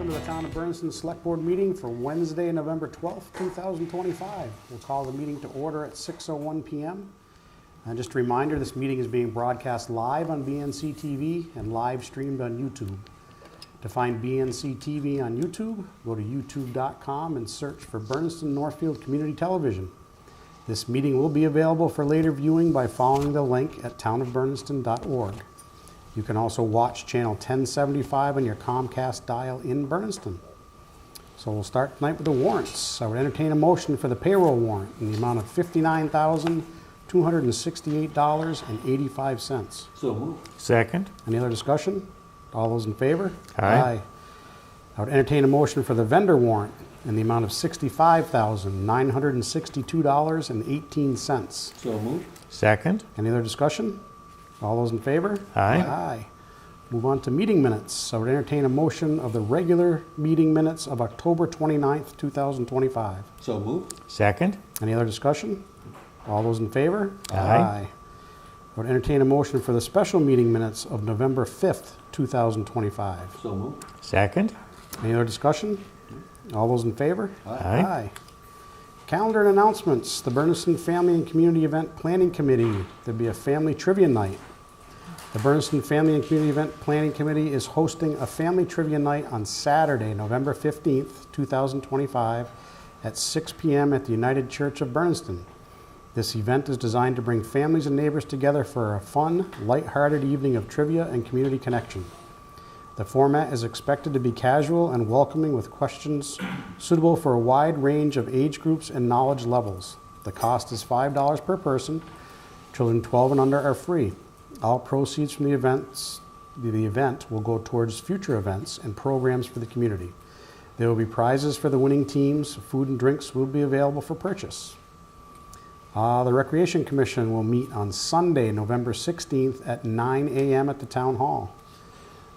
welcome to the Town of Bernardston Select Board meeting for Wednesday, November 12th, 2025. We'll call the meeting to order at 6:01 p.m. And just a reminder, this meeting is being broadcast live on BNC TV and live streamed on YouTube. To find BNC TV on YouTube, go to youtube.com and search for Bernardston-Northfield Community Television. This meeting will be available for later viewing by following the link at townofbernardston.org. You can also watch channel 1075 on your Comcast dial in Bernardston. So we'll start tonight with the warrants. I would entertain a motion for the payroll warrant in the amount of $59,268.85. So moved. Second. Any other discussion? All those in favor? Aye. I would entertain a motion for the vendor warrant in the amount of $65,962.18. So moved. Second. Any other discussion? All those in favor? Aye. Aye. Move on to meeting minutes. I would entertain a motion of the regular meeting minutes of October 29th, 2025. So moved. Second. Any other discussion? All those in favor? Aye. I would entertain a motion for the special meeting minutes of November 5th, 2025. So moved. Second. Any other discussion? All those in favor? Aye. Calendar and announcements. The Bernardston Family and Community Event Planning Committee. There'll be a family trivia night. The Bernardston Family and Community Event Planning Committee is hosting a family trivia night on Saturday, November 15th, 2025 at 6 p.m. at the United Church of Bernardston. This event is designed to bring families and neighbors together for a fun, light-hearted evening of trivia and community connection. The format is expected to be casual and welcoming with questions suitable for a wide range of age groups and knowledge levels. The cost is $5 per person. Children 12 and under are free. All proceeds from the event will go towards future events and programs for the community. There will be prizes for the winning teams. Food and drinks will be available for purchase. The Recreation Commission will meet on Sunday, November 16th at 9 a.m. at the Town Hall.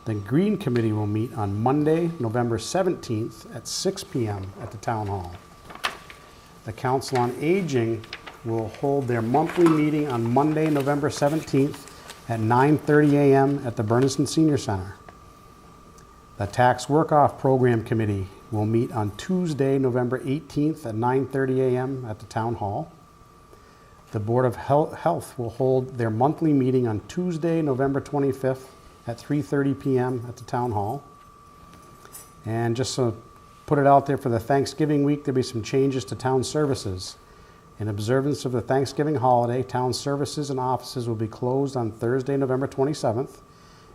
The Green Committee will meet on Monday, November 17th at 6 p.m. at the Town Hall. The Council on Aging will hold their monthly meeting on Monday, November 17th at 9:30 a.m. at the Bernardston Senior Center. The Tax Work-Off Program Committee will meet on Tuesday, November 18th at 9:30 a.m. at the Town Hall. The Board of Health will hold their monthly meeting on Tuesday, November 25th at 3:30 p.m. at the Town Hall. And just to put it out there for the Thanksgiving week, there'll be some changes to town services. In observance of the Thanksgiving holiday, town services and offices will be closed on Thursday, November 27th.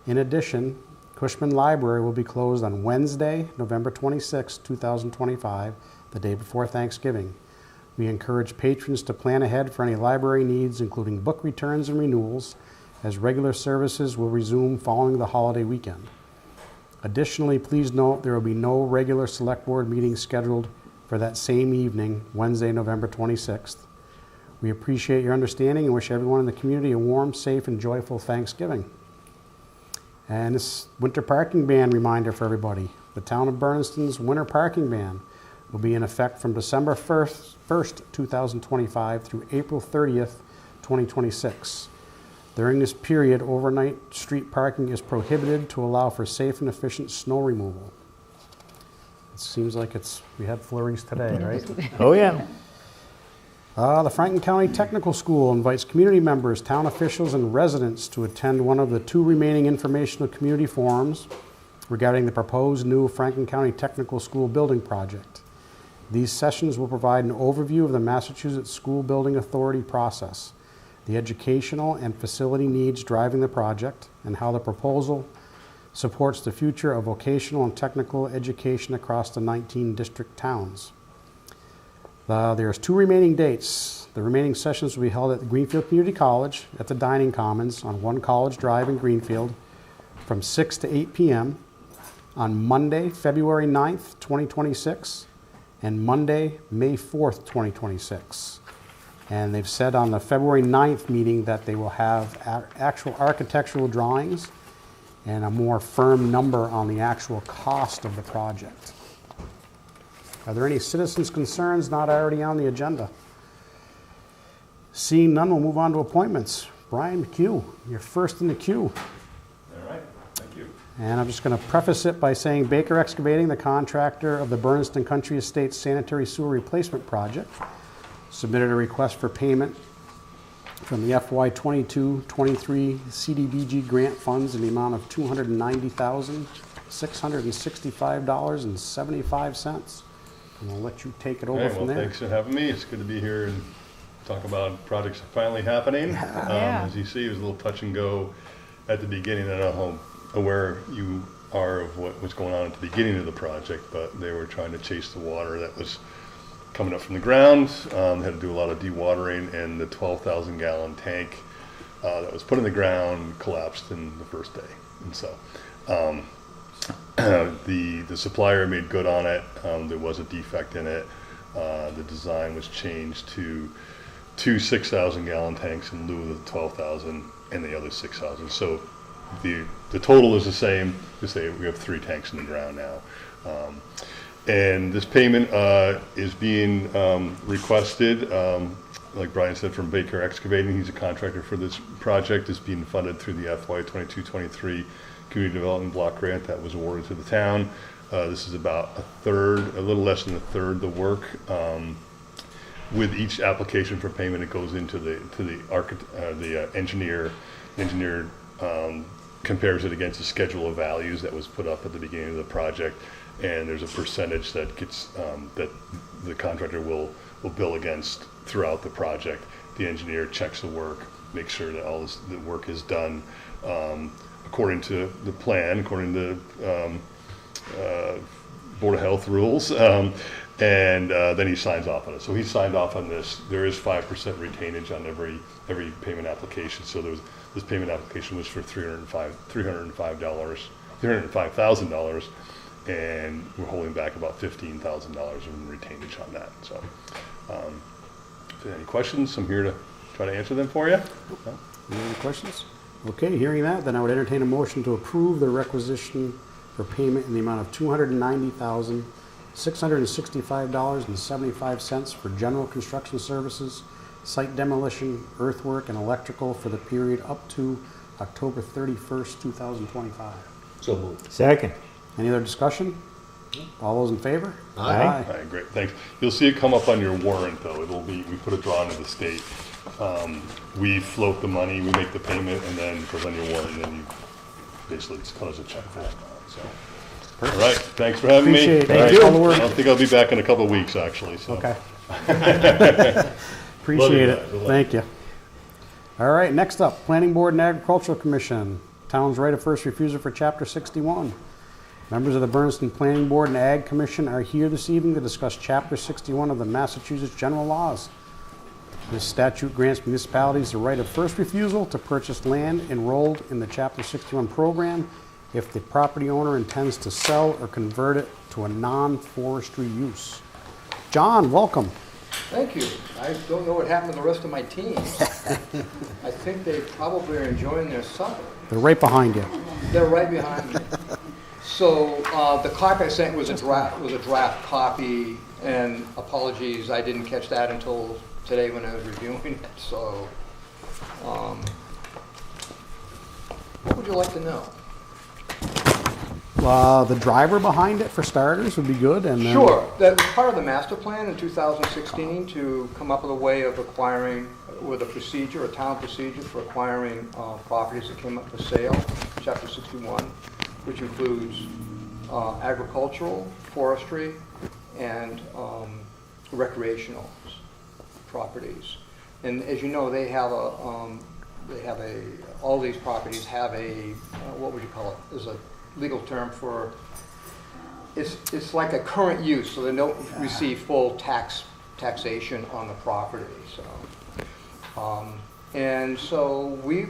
In addition, Cushman Library will be closed on Wednesday, November 26, 2025, the day before Thanksgiving. We encourage patrons to plan ahead for any library needs, including book returns and renewals, as regular services will resume following the holiday weekend. Additionally, please note there will be no regular select board meetings scheduled for that same evening, Wednesday, November 26th. We appreciate your understanding and wish everyone in the community a warm, safe, and joyful Thanksgiving. And this winter parking ban reminder for everybody. The Town of Bernardston's winter parking ban will be in effect from December 1st, 2025 through April 30th, 2026. During this period, overnight street parking is prohibited to allow for safe and efficient snow removal. It seems like we had flurries today, right? Oh, yeah. The Franklin County Technical School invites community members, town officials, and residents to attend one of the 2 remaining informational community forums regarding the proposed new Franklin County Technical School building project. These sessions will provide an overview of the Massachusetts School Building Authority process, the educational and facility needs driving the project, and how the proposal supports the future of vocational and technical education across the 19 district towns. There's 2 remaining dates. The remaining sessions will be held at the Greenfield Community College at the Dining Commons on 1 College Drive in Greenfield from 6 to 8 p.m. on Monday, February 9th, 2026, and Monday, May 4th, 2026. And they've said on the February 9th meeting that they will have actual architectural drawings and a more firm number on the actual cost of the project. Are there any citizens' concerns not already on the agenda? Seeing none, we'll move on to appointments. Brian McHugh, you're first in the queue. All right, thank you. And I'm just going to preface it by saying Baker Excavating, the contractor of the Bernardston Country Estates Sanitary Sewer Replacement Project, submitted a request for payment from the FY 22-23 CDBG grant funds in the amount of $290,665.75. And I'll let you take it over from there. Thanks for having me. It's good to be here and talk about projects finally happening. As you see, it was a little touch and go at the beginning. I don't know how aware you are of what was going on at the beginning of the project, but they were trying to chase the water that was coming up from the ground. Had to do a lot of dewatering, and the 12,000 gallon tank that was put in the ground collapsed in the first day. And so the supplier made good on it. There was a defect in it. The design was changed to 2 6,000 gallon tanks in lieu of the 12,000 and the other 6,000. So the total is the same. Just say we have 3 tanks in the ground now. And this payment is being requested, like Brian said, from Baker Excavating. He's a contractor for this project. It's being funded through the FY 22-23 Community Development Block Grant that was awarded to the town. This is about a little less than a third the work. With each application for payment, it goes into the engineer. The engineer compares it against the schedule of values that was put up at the beginning of the project. And there's a percentage that gets that the contractor will bill against throughout the project. The engineer checks the work, makes sure that all the work is done according to the plan, according to Board of Health rules, and then he signs off on it. So he signed off on this. There is 5% retainage on every payment application. So this payment application was for $305,000. And we're holding back about $15,000 in retainage on that. So, if there are any questions, I'm here to try to answer them for you. No? Any questions? Okay, hearing that, then I would entertain a motion to approve the requisition for payment in the amount of $290,665.75 for general construction services, site demolition, earthwork, and electrical for the period up to October 31st, 2025. So moved. Second. Any other discussion? All those in favor? Aye. All right, great, thanks. You'll see it come up on your warrant, though. It'll be, we put a draw into the state. We float the money, we make the payment, and then it goes on your warrant, and then you basically just cut us a check for that. So, all right, thanks for having me. Appreciate it. All Thank you. All the right. work. I don't think I'll be back in a couple of weeks, actually. So. Okay. Appreciate it. Thank you. All right, next up, Planning Board and Agricultural Commission. Town's right of first refusal for Chapter 61. Members of the Bernardston Planning Board and Ag Commission are here this evening to discuss Chapter 61 of the Massachusetts General Laws. This statute grants municipalities the right of first refusal to purchase land enrolled in the Chapter 61 program if the property owner intends to sell or convert it to a non-forestry use. John, welcome. Thank you. I don't know what happened to the rest of my team. I think they probably are enjoying their supper. They're right behind you. They're right behind me. So the copy I sent was a draft copy, and apologies, I didn't catch that until today when I was reviewing it. So, what would you like to know? The driver behind it, for starters, would be good. And then Sure. That was part of the master plan in 2016 to come up with a way of acquiring, with a procedure, a town procedure for acquiring properties that came up for sale, Chapter 61, which includes agricultural, forestry, and recreational properties. And as you know, they have all these properties have a, what would you call it? There's a legal term for, it's like a current use, so they don't receive full taxation on the property. So, and so we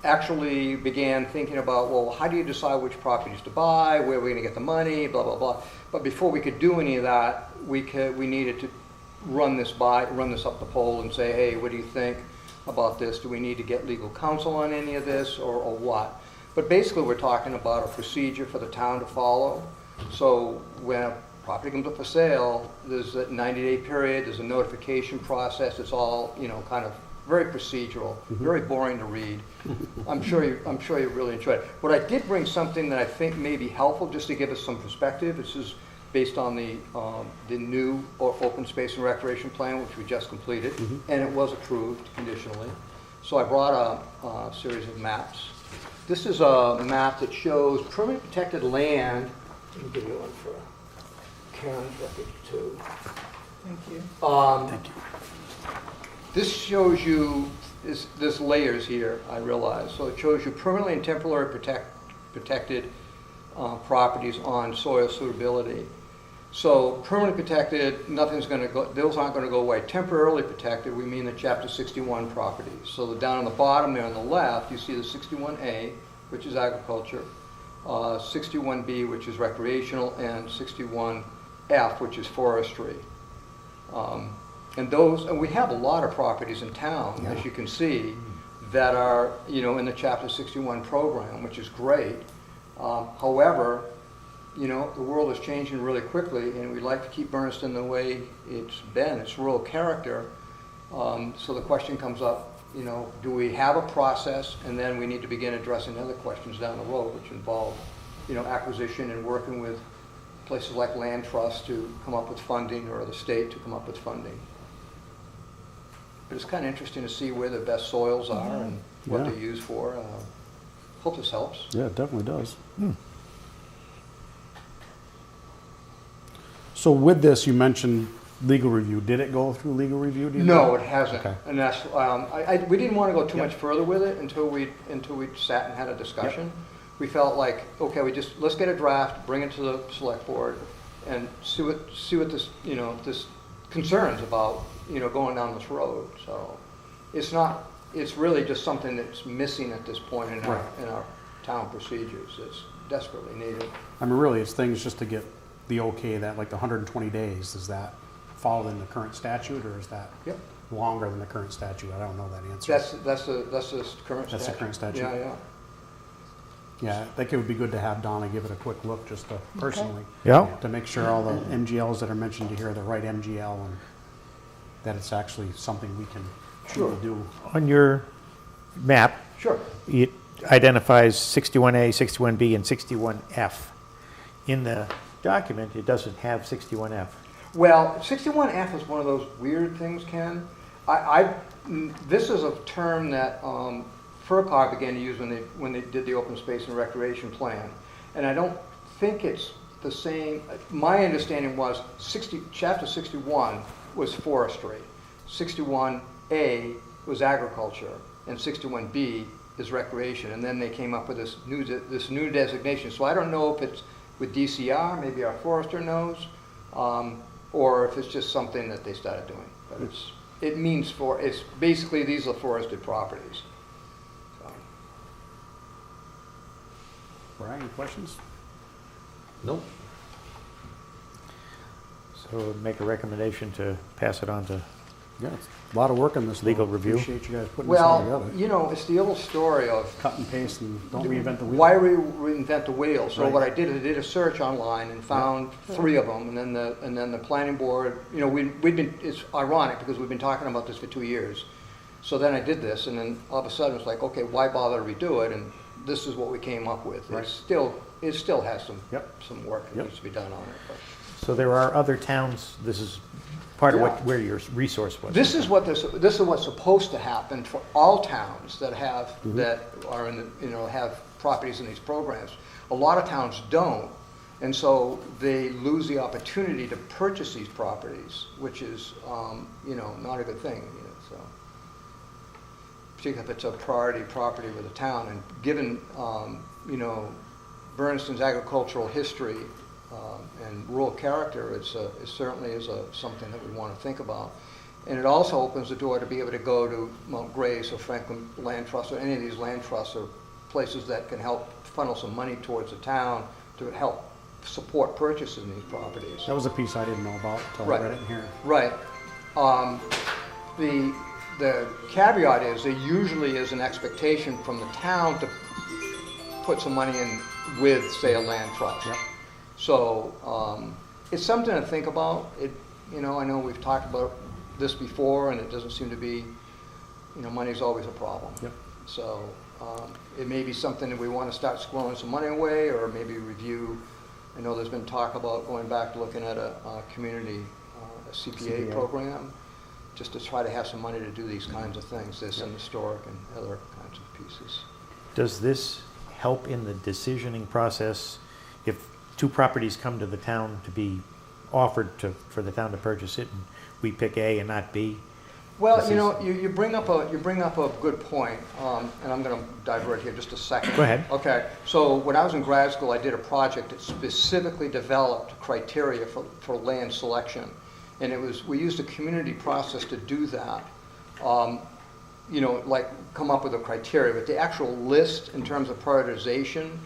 actually began thinking about, well, how do you decide which properties to buy, where we're going to get the money, blah, blah, blah. But before we could do any of that, we needed to run this up the poll and say, hey, what do you think about this? Do we need to get legal counsel on any of this, or what? But basically, we're talking about a procedure for the town to follow. So when a property comes up for sale, there's a 90-day period, there's a notification process. It's all, kind of very procedural, very boring to read. I'm sure you really enjoyed it. But I did bring something that I think may be helpful, just to give us some perspective. This is based on the new open space and recreation plan, which we just completed, and it was approved conditionally. So I brought a series of maps. This is a map that shows permanent protected land. I can give you one for Karen's record too. Thank you. Thank you. This shows you, there's layers here, I realize. So it shows you permanently and temporarily protected properties on soil suitability. So permanently protected, nothing's going to go, those aren't going to go away. Temporarily protected, we mean the Chapter 61 properties. So down on the bottom there on the left, you see the 61A, which is agriculture, 61B, which is recreational, and 61F, which is forestry. And we have a lot of properties in town, as you can see, that are, in the Chapter 61 program, which is great. However, the world is changing really quickly, and we'd like to keep Bernardston the way it's been, its rural character. So the question comes up, do we have a process, and then we need to begin addressing other questions down the road, which involve, acquisition and working with places like land trusts to come up with funding, or the state to come up with funding. But it's kind of interesting to see where the best soils are and what they're used for. Hope this helps. Yeah, it definitely does. So with this, you mentioned legal review. Did it go through legal review? Do you No, know? it hasn't. Okay. And that's we didn't want to go too much further with it until we sat and had a discussion. We felt like, okay, let's get a draft, bring it to the select board, and see what this this concerns about going down this road. So it's really just something that's missing at this point in our town procedures. It's desperately needed. I mean, really, it's things just to get the okay that, like, the 120 days, is that fall in the current statute, or is that longer than the current statute? I don't know that answer. That's the current statute. That's the current statute. Yeah. Yeah, I think it would be good to have Donna give it a quick look, just to personally, Yeah. to make sure all the MGLs that are mentioned here are the right MGL, and that it's actually something we can truly do. On your map, Sure. it identifies 61A, 61B, and 61F. In the document, it doesn't have 61F. Well, 61F is one of those weird things, Ken. This is a term that FERCog began to use when they did the open space and recreation plan, and I don't think it's the same. My understanding was Chapter 61 was forestry, 61A was agriculture, and 61B is recreation, and then they came up with this new designation. So I don't know if it's with DCR, maybe our forester knows, or if it's just something that they started doing. But it's basically, these are forested properties. So. Brian, any questions? Nope. So make a recommendation to pass it on to, Yeah, it's a lot of work on this. Legal though. review. Appreciate you guys putting this all Well, together. it's the old story of Cut and paste and don't reinvent the wheel. why reinvent the wheel? So Right. what I did a search online and found 3 of them, and then the planning board. We've been. It's ironic because we've been talking about this for 2 years. So then I did this, and then all of a sudden it's like, okay, why bother to redo it? And this is what we came up with. Right. It still has some work that Yep. needs to be done on it. But. so there are other towns, this is part of Yeah. where your resource was. This is what's supposed to happen for all towns that have that are in have properties in these programs. A lot of towns don't, and so they lose the opportunity to purchase these properties, which is not a good thing. So particularly if it's a priority property with the town, and given Bernardston's agricultural history. And rural character, it certainly is something that we want to think about. And it also opens the door to be able to go to Mount Grace or Franklin Land Trust or any of these land trusts or places that can help funnel some money towards the town to help support purchases in these properties. That was a piece I didn't know about until I read it in here. Right. The caveat is there usually is an expectation from the town to put some money in with, say, a land trust. Yep. So it's something to think about. I know we've talked about this before, and it doesn't seem to be money's always a problem. Yep. So it may be something that we want to start squirreling some money away, or maybe review. I know there's been talk about going back to looking at a community a CPA program, just to try to have some money to do these kinds of things. There's some historic and other kinds of pieces. Does this help in the decisioning process if two properties come to the town to be offered for the town to purchase it, and we pick A and not B? Well, This you bring up a good point, and I'm going to divert here just a second. Go ahead. Okay, so when I was in grad school, I did a project that specifically developed criteria for land selection, and we used a community process to do that. Like come up with a criteria, but the actual list in terms of prioritization,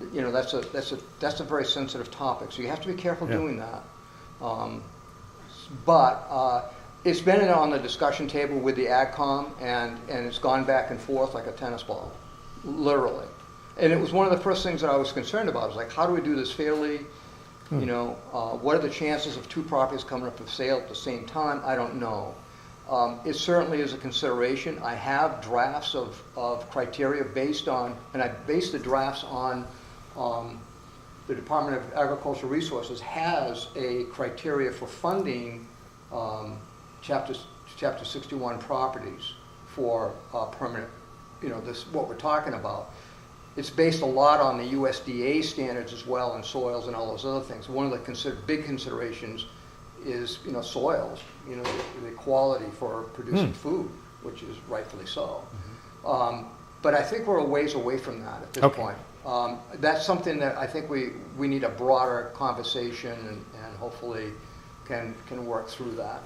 that's a very sensitive topic. So you have to be careful doing that. But it's been on the discussion table with the AgCom, and it's gone back and forth like a tennis ball, literally. And it was one of the first things that I was concerned about. I was like, how do we do this fairly? What are the chances of two properties coming up for sale at the same time? I don't know. It certainly is a consideration. I have drafts of criteria based on, and I base the drafts on the Department of Agricultural Resources has a criteria for funding Chapter 61 properties for permanent, what we're talking about. It's based a lot on the USDA standards as well, and soils and all those other things. One of the big considerations is, soils, the quality for producing food, which is rightfully so. But I think we're a ways away from that at this point. That's something that I think we need a broader conversation and hopefully can work through that.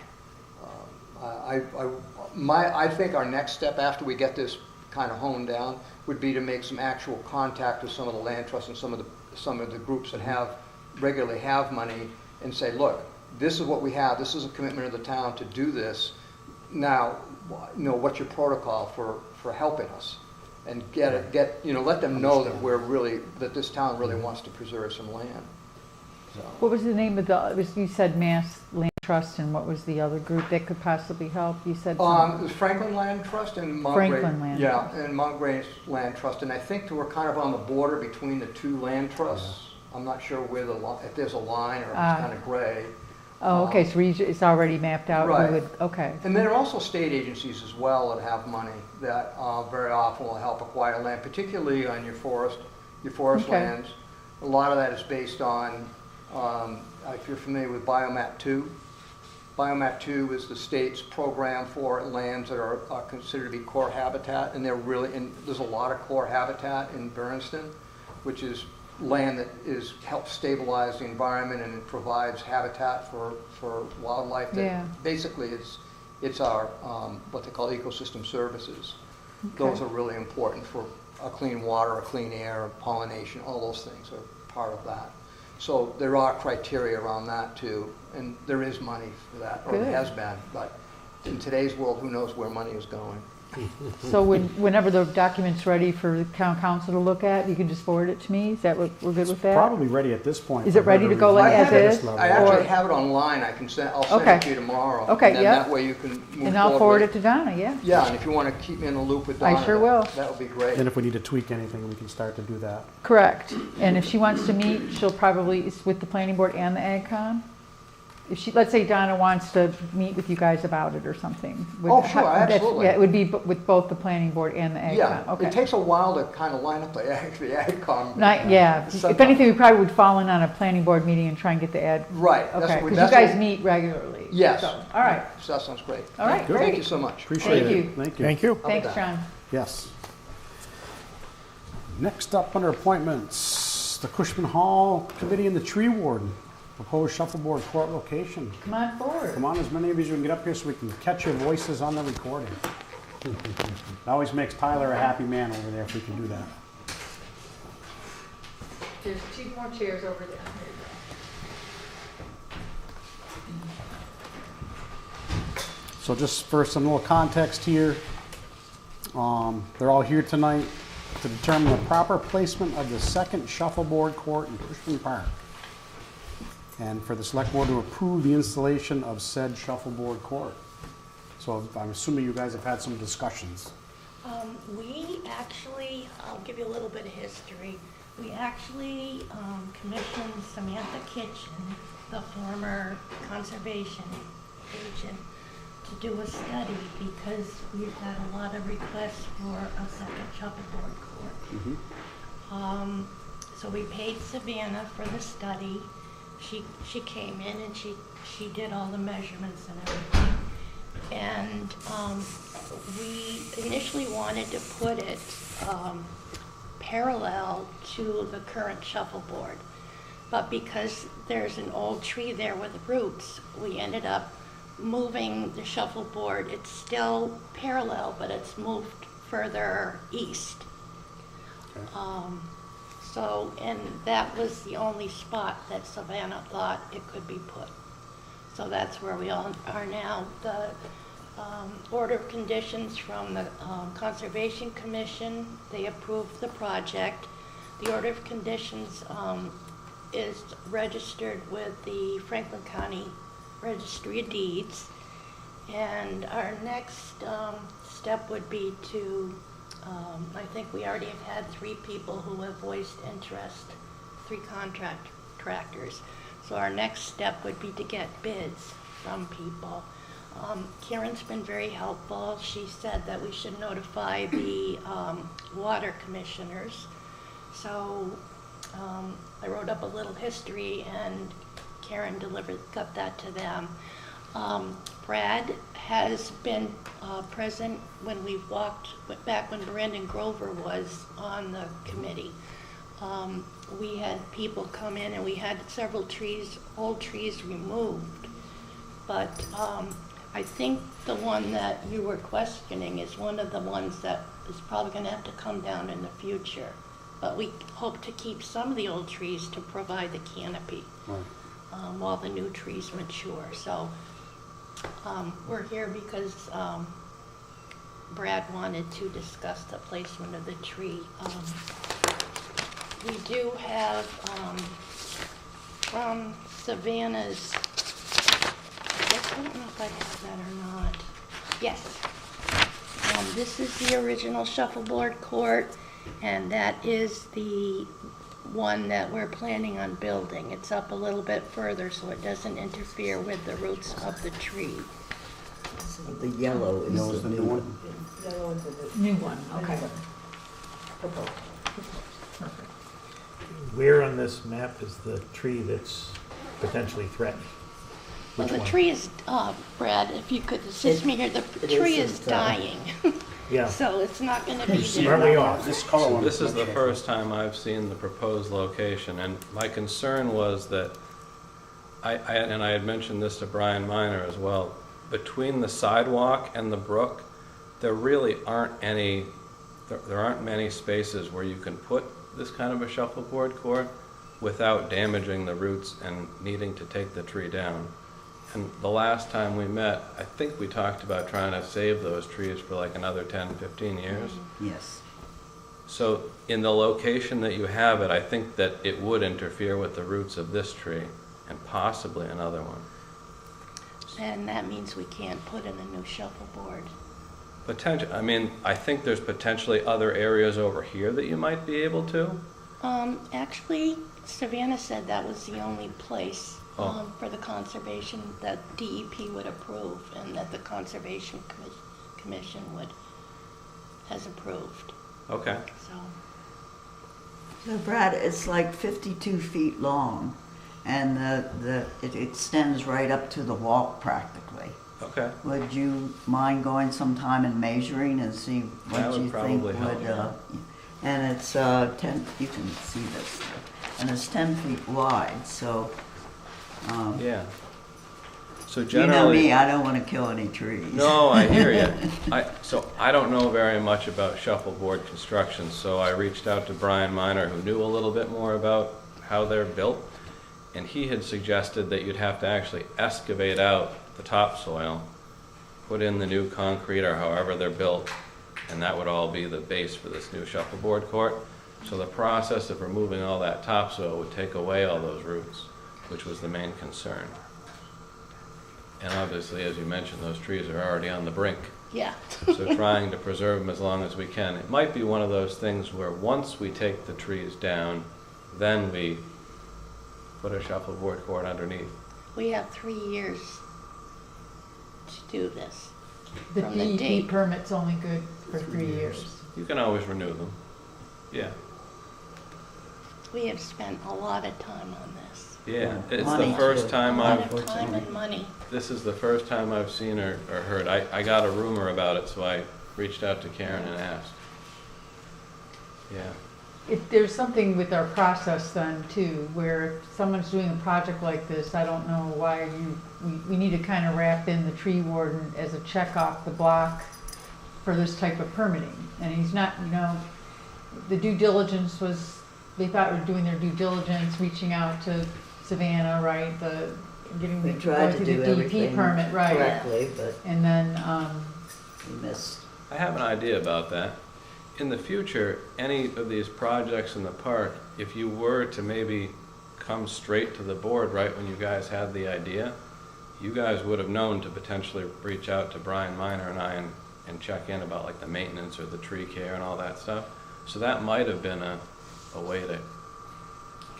I think our next step after we get this kind of honed down would be to make some actual contact with some of the land trusts and some of the groups that regularly have money, and say, look, this is what we have. This is a commitment of the town to do this. Now, what's your protocol for helping us? And let them know that this town really wants to preserve some land. So. What was the name of you said Mass Land Trust, and what was the other group that could possibly help? You said It was Franklin Land Trust and Montgomery. Franklin Land. Yeah, and Montgomery Land Trust, and I think we're kind of on the border between the two land trusts. Yeah. I'm not sure if there's a line or if it's kind of gray. Oh, okay, so it's already mapped out. Right. Okay. And there are also state agencies as well that have money that very often will help acquire land, particularly on your forest lands. A lot of that is based on, if you're familiar with Biomap 2. Biomap 2 is the state's program for lands that are considered to be core habitat, and there's a lot of core habitat in Bernardston, which is land that helps stabilize the environment, and it provides habitat for wildlife. Basically, it's our what they call ecosystem services. Okay. Those are really important for clean water, clean air, pollination. All those things are part of that. So there are criteria around that too, and there is money for that, or it has been. But in today's world, who knows where money is going? So whenever the document's ready for the town council to look at, you can just forward it to me? Is that what we're good with that? Probably ready at this point. Is it ready to go as is? I actually have it online. I'll send it to you tomorrow. Okay, and then that way you can move forward. And I'll forward it to Donna, yeah. Yeah, and if you want to keep me in the loop with Donna, I sure will. That would be great. And if we need to tweak anything, we can start to do that. Correct. And if she wants to meet, she'll probably, it's with the planning board and the AgCom? If let's say Donna wants to meet with you guys about it or something. Sure, absolutely. Yeah, it would be with both the planning board and the AgCom. Yeah, okay. It takes a while to kind of line up the AgCom. If anything, we probably would fall in on a planning board meeting and try and get the ad. Right. Okay, because you guys meet regularly. Yes. So, all right. So that sounds great. All right, great. Thank you so much. Appreciate Thank it. you. Thank you. Thank you. Thanks, John. Yes. Next up under appointments, the Cushman Hall Committee and the Tree Warden. Proposed shuffleboard court location. Come on forward. Come on, as many of you as we can get up here so we can catch your voices on the recording. It always makes Tyler a happy man over there if we can do that. There's 2 more chairs over there. So just for some little context here, they're all here tonight to determine the proper placement of the second shuffleboard court in Cushman Park, and for the select board to approve the installation of said shuffleboard court. So I'm assuming you guys have had some discussions. We actually, I'll give you a little bit of history. We actually commissioned Samantha Kitchen, the former conservation agent, to do a study because we've had a lot of requests for a second shuffleboard court. So we paid Savannah for the study. She came in and she did all the measurements and everything. And we initially wanted to put it parallel to the current shuffleboard. But because there's an old tree there with roots, we ended up moving the shuffleboard. It's still parallel, but it's moved further east. Okay. And that was the only spot that Savannah thought it could be put. So that's where we all are now. The order of conditions from the Conservation Commission, they approved the project. The order of conditions is registered with the Franklin County Registry of Deeds. And our next step would be to, I think we already have had 3 people who have voiced interest, 3 contractors. So our next step would be to get bids from people. Karen's been very helpful. She said that we should notify the water commissioners. So I wrote up a little history and Karen got that to them. Brad has been present when we back when Brandon Grover was on the committee. We had people come in and we had several old trees removed. But I think the one that you were questioning is one of the ones that is probably going to have to come down in the future. But we hope to keep some of the old trees to provide the canopy while the new trees mature. So we're here because Brad wanted to discuss the placement of the tree. We do have from Savannah's, I don't know if I have that or not. Yes. This is the original shuffleboard court, and that is the one that we're planning on building. It's up a little bit further so it doesn't interfere with the roots of the tree. The yellow is That was the new one? New one, okay. Perfect. Where on this map is the tree that's potentially threatened? Well, Which the one? tree is, Brad, if you could assist me here, the tree is isn't, dying. Yeah. So it's not going to be Aren't we there. off? This color one. This is the first time I've seen the proposed location, and my concern was that, I had mentioned this to Brian Miner as well, between the sidewalk and the brook, there really aren't there aren't many spaces where you can put this kind of a shuffleboard court without damaging the roots and needing to take the tree down. And the last time we met, I think we talked about trying to save those trees for like another 10, 15 years. Yes. So in the location that you have it, I think that it would interfere with the roots of this tree and possibly another one. And that means we can't put in a new shuffleboard. I think there's potentially other areas over here that you might be able to. Actually, Savannah said that was the only place for the conservation that DEP would approve and that the Conservation Commission has approved. Okay. So So Brad, it's like 52 feet long, and it extends right up to the walk practically. Okay. Would you mind going sometime and measuring and see what That would you think probably would? help. And it's 10. You can see this, and it's 10 feet wide. So. Yeah. So You know generally, me, I don't want to kill any trees. no, I hear you. So I don't know very much about shuffleboard construction, so I reached out to Brian Miner, who knew a little bit more about how they're built, and he had suggested that you'd have to actually excavate out the topsoil, put in the new concrete or however they're built, and that would all be the base for this new shuffleboard court. So the process of removing all that topsoil would take away all those roots, which was the main concern. And obviously, as you mentioned, those trees are already on the brink. Yeah. So trying to preserve them as long as we can. It might be one of those things where once we take the trees down, then we put a shuffleboard cord underneath. We have 3 years to do this. The From the DEP date. permit's only good for 3 years. You can always renew them. Yeah. We have spent a lot of time on this. Yeah, it's Money, the first too. time A lot I've, of time and money. this is the first time I've seen or heard. I got a rumor about it, so I reached out to Karen and asked. Yeah. If there's something with our process then too, where if someone's doing a project like this, I don't know why we need to kind of wrap in the tree warden as a check off the block for this type of permitting. And he's not, the due diligence was, they thought we were doing their due diligence, reaching out to Savannah, right, getting We the, tried going to through do the DEP everything permit, right. correctly, but And then, we missed. I have an idea about that. In the future, any of these projects in the park, if you were to maybe come straight to the board right when you guys had the idea, you guys would have known to potentially reach out to Brian Miner and I and check in about like the maintenance or the tree care and all that stuff. So that might have been a way to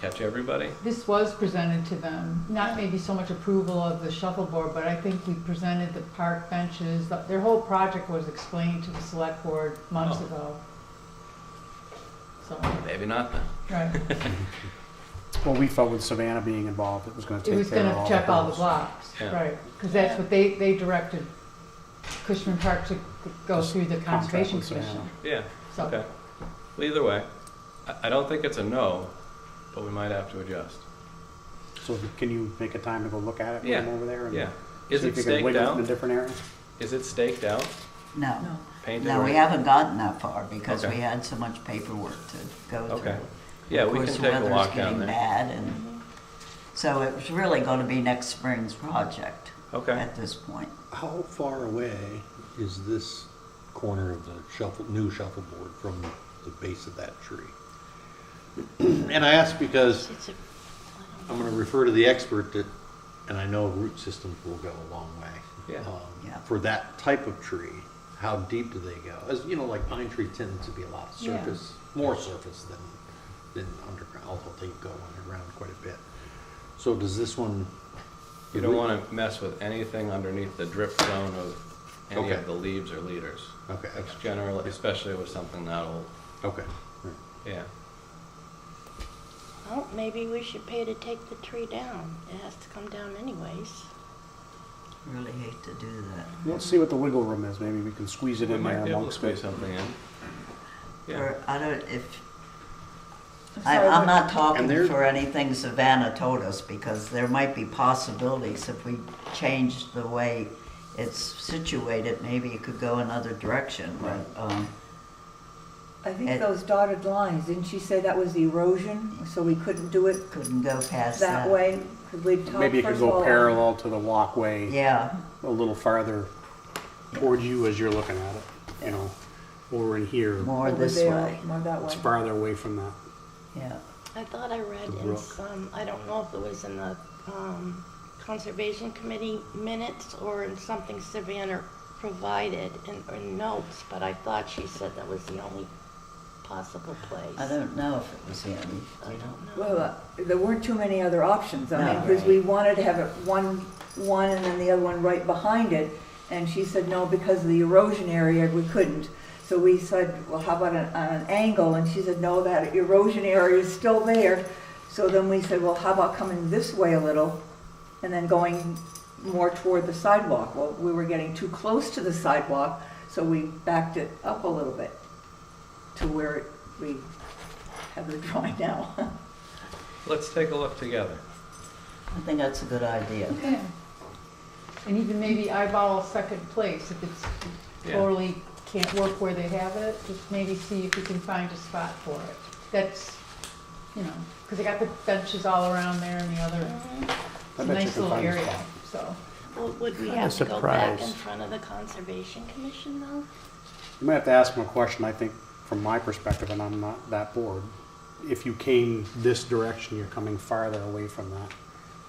catch everybody. this was presented to them, not maybe so much approval of the shuffleboard, but I think we presented the park benches, their whole project was explained to the select board months Oh. ago. So, Maybe not then. right, Well, we felt with Savannah being involved, it was gonna it take was care of gonna all check all the those. blocks, Yeah. right, because that's what they directed Cushman Park to go Just through the contract Conservation with Savannah. Commission. Yeah, So, okay. Well, either way, I don't think it's a no, but we might have to adjust. So can you make a time to go look at it Yeah, when I'm over there? and Yeah. Is see it if you can staked wiggle it in a out? different area? Is it staked out? No, Painted? no, we right? haven't gotten that far because Okay. we had so much paperwork to go through. Okay. Yeah, we can take a Of course, the walk weather's down getting there. bad, and so it was really gonna be next spring's project Okay. at this point. How far away is this corner of the new shuffleboard from the base of that tree? And I ask because It's a, I'm gonna refer to the expert that, and I know root systems will go a long way. Yeah. Yeah. For that type of tree, how deep do they go? As you know, like pine tree tends to be a lot of Yeah. surface, more surface than underground, although they go underground quite a bit. So does this one? You don't want to mess with anything underneath the drip zone of any Okay. of the leaves or leaders. Okay, That's generally, especially with something that old. okay. Yeah. well, maybe we should pay to take the tree down. It has to come down anyways. Really hate to do that. Let's see what the wiggle room is, maybe we can squeeze it We in there might be able to amongst squeeze it. something in. Yeah. Or, I don't, if, Sorry, I'm what- not talking And there- for anything Savannah told us, because there might be possibilities if we change the way it's situated, maybe it could go another direction, but, I think It- those dotted lines, didn't she say that was the erosion, so we couldn't do it couldn't go past that way? Because we'd talked Maybe it could first of go all- parallel to the walkway Yeah, a little farther toward you as you're looking at it, over in here. more over this there, way, More that It's way. farther away from that. yeah. I thought I read The in brook. some, I don't know if it was in the Conservation Committee minutes or in something Savannah provided in notes, but I thought she said that was the only possible place. I don't know if it was in. I don't know. Well, there weren't too many other options, I No, mean, because right. we wanted to have it one and then the other one right behind it. And she said, no, because of the erosion area, we couldn't. So we said, well, how about an angle? And she said, no, that erosion area is still there. So then we said, well, how about coming this way a little and then going more toward the sidewalk? Well, we were getting too close to the sidewalk, so we backed it up a little bit to where we have the drawing now. Let's take a look together. I think that's a good idea. Yeah. And even maybe eyeball a second place, if it's Yeah. totally can't work where they have it, just maybe see if we can find a spot for it. That's, because they got the benches all around there and the other, Mhm. it's I a bet you nice can little find a area, spot. so. Well, would we Kinda have to go back in surprised. front of the Conservation Commission though? You might have to ask them a question, I think, from my perspective, and I'm not that bored. If you came this direction, you're coming farther away from that.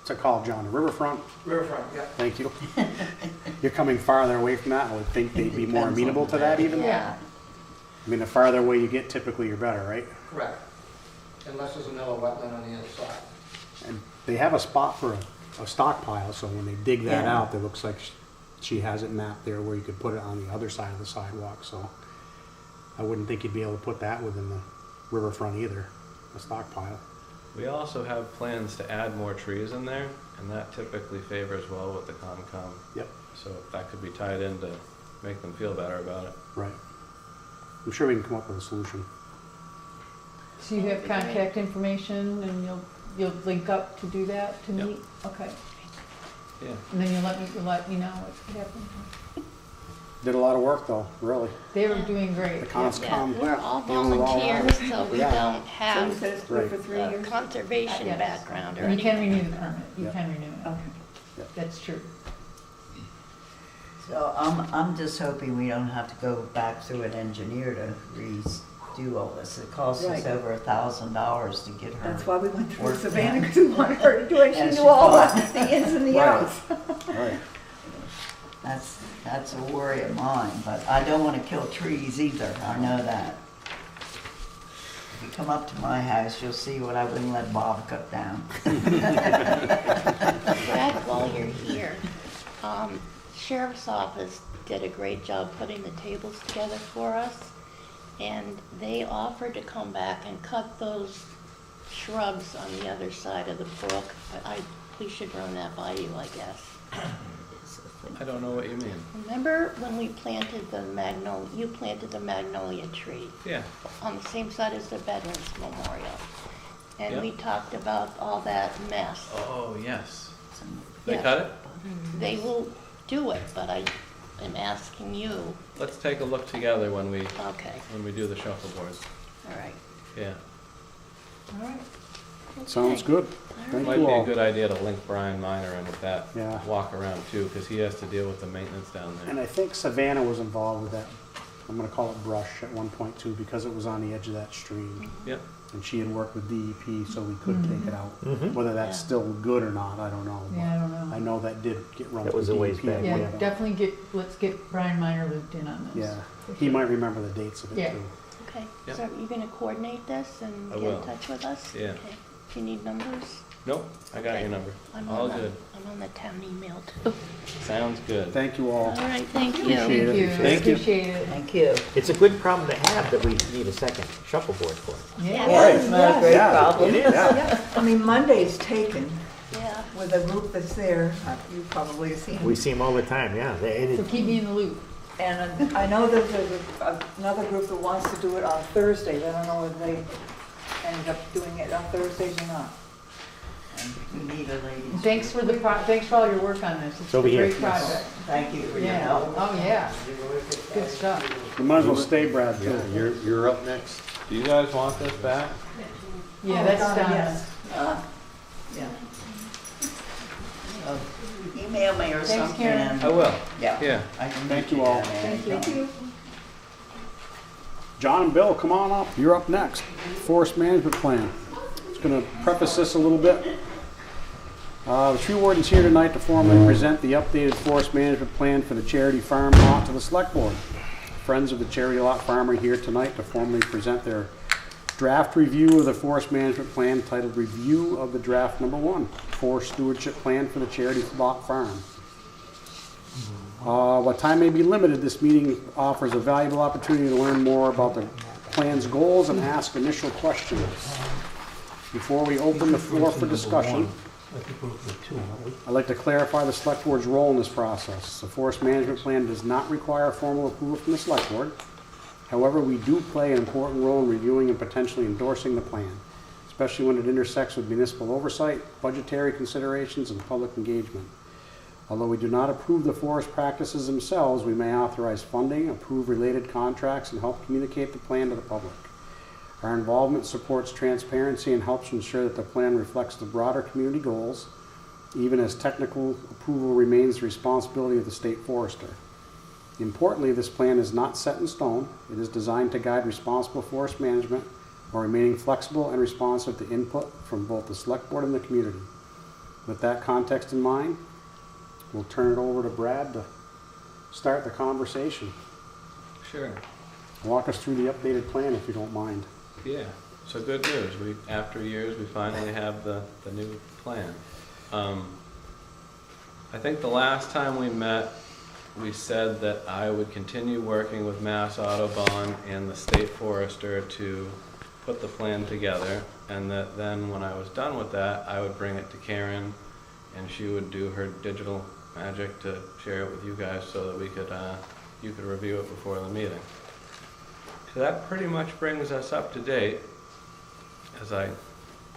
what's it called, John? The riverfront? Riverfront, yeah. Thank you. You're coming farther away from that. I would think they'd be more Depends amenable on to that even. Yeah, I mean, the farther away you get, typically you're better, right? Correct. Unless there's another wetland on the other side. And they have a spot for a stockpile, so when they dig that Yeah. out, it looks like she has it mapped there where you could put it on the other side of the sidewalk, so I wouldn't think you'd be able to put that within the riverfront either, a stockpile. We also have plans to add more trees in there, and that typically favors well with the Concom. Yep. So that could be tied in to make them feel better about it. Right. I'm sure we can come up with a solution. So you have contact information and you'll link up to do that, to Yep. meet? Okay. Yeah. And then you'll let me know what's happening. Did a lot of work though, really. They were doing The great. yeah, conscom. we're all they were all volunteers, so we Yeah. don't So you have said it's good for Right. 3 a years? conservation Yes. background or And you can anything. renew the permit, you Yeah. can renew it. Okay. That's true. So I'm just hoping we don't have to go back through an engineer to redo all this. It costs us Right. over $1,000 to get her. That's why we went through Work Savannah, done. because we wanted her to do it. And She she knew all thought. the ins and the Right. outs. Right. That's a worry of mine, but I don't want to kill trees either. I know that. If you come up to my house, you'll see what I wouldn't let Bob cut down. Brad, while you're here, Sheriff's Office did a great job putting the tables together for us, and they offered to come back and cut those shrubs on the other side of the brook. We should run that by you, I guess. I don't know what you mean. Remember when we planted you planted the magnolia tree Yeah. on the same side as the Veterans Memorial? And Yeah. we talked about all that mess. Oh, yes. They Yeah. cut it? They will do it, but I am asking you, Let's take a look together when we okay, do the shuffleboard. all right. Yeah. All right. Sounds Okay. good. Thank Might you be a all. good idea to link Brian Miner in with that Yeah. walk around too, because he has to deal with the maintenance down And there. I think Savannah was involved with that, I'm gonna call it brush at one point too, because it was on the edge of that stream. Yep. And she had worked with DEP, so we could take it out. Whether that's Yeah. still good or not, I don't know. but Yeah, I don't know. I know that did get run That through was a ways DEP. back, at Yeah, one point. definitely let's get Brian Miner looped in on this. Yeah, for he sure. might remember the dates of it Yeah. too. Okay, Yep. so you're gonna coordinate this and I get will. in touch with us? Yeah. Okay. Do you need numbers? Nope, I got Okay. your number. I'm All on the- good. I'm on the town email too. Sounds good. Thank you all. All right, thank you. Appreciate it. Thank you, Thank you. appreciate it. Thank you. It's a good problem to have that we need a second shuffleboard for. Yeah. Yeah, it's not a great Yeah, problem. it is. Yeah, I mean, Monday's taken Yeah, with a group that's there. You probably have seen We it. see them all the time, yeah. So keep me in the loop. And I know there's another group that wants to do it on Thursdays. I don't know whether they ended up doing it on Thursdays or not. We need a lady. Thanks for all your work on this. It's over a here. great project. Thank you for your Yeah, help. oh, yeah. Good stuff. You might as well stay, Brad, too. Yeah, you're up next. Do you guys want this back? Yeah, Oh, that's God, done. yes. Yeah. Email me or Thanks, something. Karen. and- I will. Yeah. Yeah. I can Thank meet you all. down there Thank you. anytime. John and Bill, come on up. You're up next. Forest Management Plan. Just going to preface this a little bit. The tree warden's here tonight to formally present the updated forest management plan for the charity farm lot to the select board. Friends of the charity lot farm are here tonight to formally present their draft review of the forest management plan titled Review of the Draft Number 1, Forest Stewardship Plan for the Charity Lot Farm. While time may be limited, this meeting offers a valuable opportunity to learn more about the plan's goals and ask initial questions. Before we open the floor for discussion, I'd like to clarify the select board's role in this process. The forest management plan does not require formal approval from the select board. However, we do play an important role in reviewing and potentially endorsing the plan, especially when it intersects with municipal oversight, budgetary considerations, and public engagement. Although we do not approve the forest practices themselves, we may authorize funding, approve related contracts, and help communicate the plan to the public. Our involvement supports transparency and helps ensure that the plan reflects the broader community goals, even as technical approval remains the responsibility of the state forester. Importantly, this plan is not set in stone. It is designed to guide responsible forest management while remaining flexible and responsive to input from both the select board and the community. With that context in mind, we'll turn it over to Brad to start the conversation. Sure. Walk us through the updated plan if you don't mind. Yeah, so good news. After years, we finally have the new plan. I think the last time we met, we said that I would continue working with Mass Audubon and the State Forester to put the plan together, and that then when I was done with that, I would bring it to Karen, and she would do her digital magic to share it with you guys so that you could review it before the meeting. So that pretty much brings us up to date. As I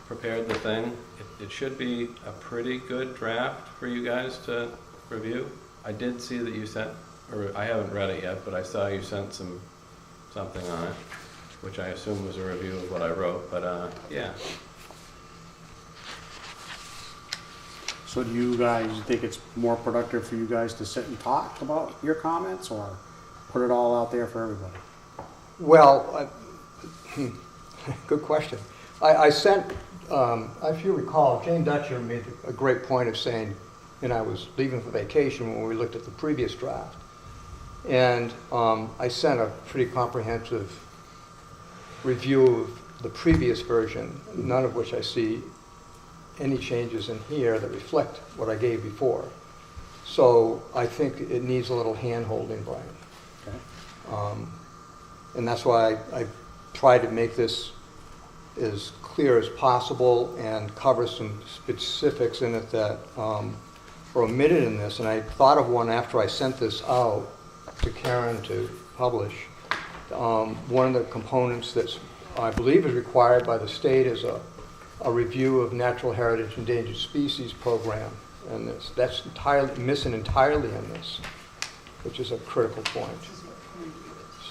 prepared the thing, it should be a pretty good draft for you guys to review. I did see that you sent, or I haven't read it yet, but I saw you sent something on it, which I assume was a review of what I wrote, but yeah. So do you guys think it's more productive for you guys to sit and talk about your comments, or put it all out there for everybody? Well, good question. I sent, if you recall, Jane Dutcher made a great point of saying, and I was leaving for vacation when we looked at the previous draft. And I sent a pretty comprehensive review of the previous version, none of which I see any changes in here that reflect what I gave before. So I think it needs a little hand-holding, Brian. Okay. And that's why I tried to make this as clear as possible and cover some specifics in it that were omitted in this. And I thought of one after I sent this out to Karen to publish. One of the components that I believe is required by the state is a review of natural heritage endangered species program. And that's missing entirely in this, which is a critical point.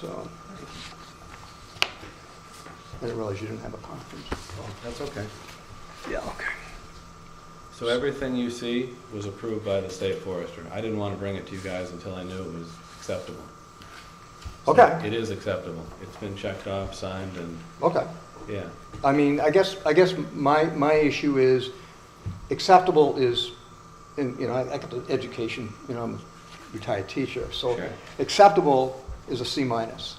So, I didn't realize you didn't have a conference. Well, that's okay. Yeah, okay. So everything you see was approved by the State Forester. I didn't want to bring it to you guys until I knew it was acceptable. So Okay. it is acceptable. It's been checked off, signed, and Okay. yeah. I mean, I guess my issue is acceptable is, and I got the education, I'm a retired teacher, so Sure. acceptable is a C minus.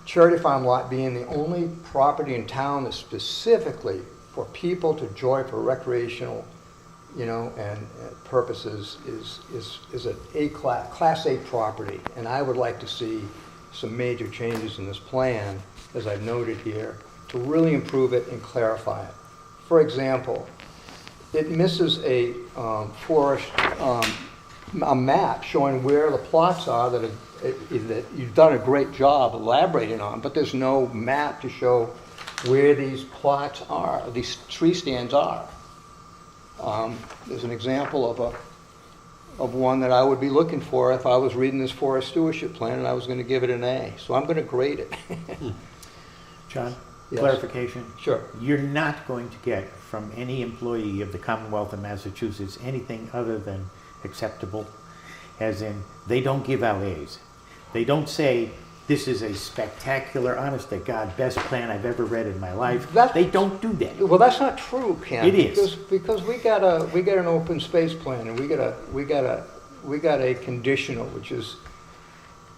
Charity Farm Lot being the only property in town that's specifically for people to enjoy for recreational, and purposes is an Class A property. And I would like to see some major changes in this plan, as I've noted here, to really improve it and clarify it. For example, it misses a forest, a map showing where the plots are that you've done a great job elaborating on, but there's no map to show where these plots are, these tree stands are. There's an example of one that I would be looking for if I was reading this forest stewardship plan and I was going to give it an A. So I'm going to grade it. John, Yes. clarification. Sure. You're not going to get from any employee of the Commonwealth of Massachusetts anything other than acceptable, as in they don't give out A's. They don't say, this is a spectacular, honest to God, best plan I've ever read in my life. They don't do that. Well, that's not true, Ken. It is. Because we got an open space plan, and we got a conditional, which is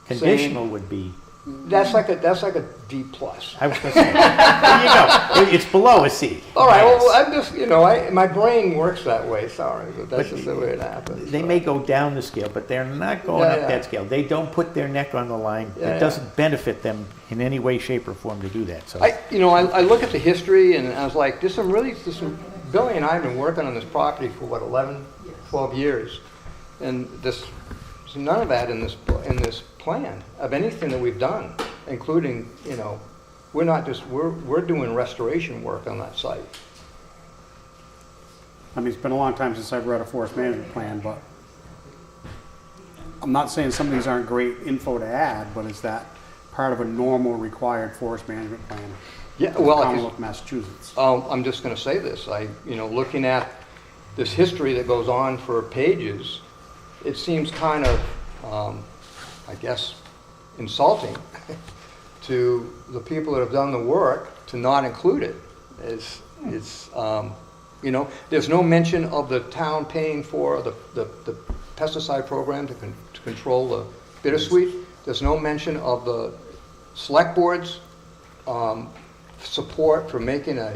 Conditional saying, would be, that's like a D plus. I was going to say, there you go. It's below a C. All right. minus. Well, I'm just my brain works that way. Sorry, but that's just the way it happens. They may go down the scale, but they're not going up that scale. They don't put their neck on the line. It doesn't benefit them in any way, shape, or form to do that. So I look at the history, and I was like, Billy and I have been working on this property for 11, 12 years, and there's none of that in this plan of anything that we've done, including we're doing restoration work on that site. I mean, it's been a long time since I've read a forest management plan, but I'm not saying some of these aren't great info to add, but is that part of a normal required forest management plan? Yeah, of the well, Commonwealth of Massachusetts. I'm just going to say this. Looking at this history that goes on for pages, it seems kind of, I guess, insulting to the people that have done the work to not include it. You know, there's no mention of the town paying for the pesticide program to control the bittersweet. There's no mention of the select board's support for making a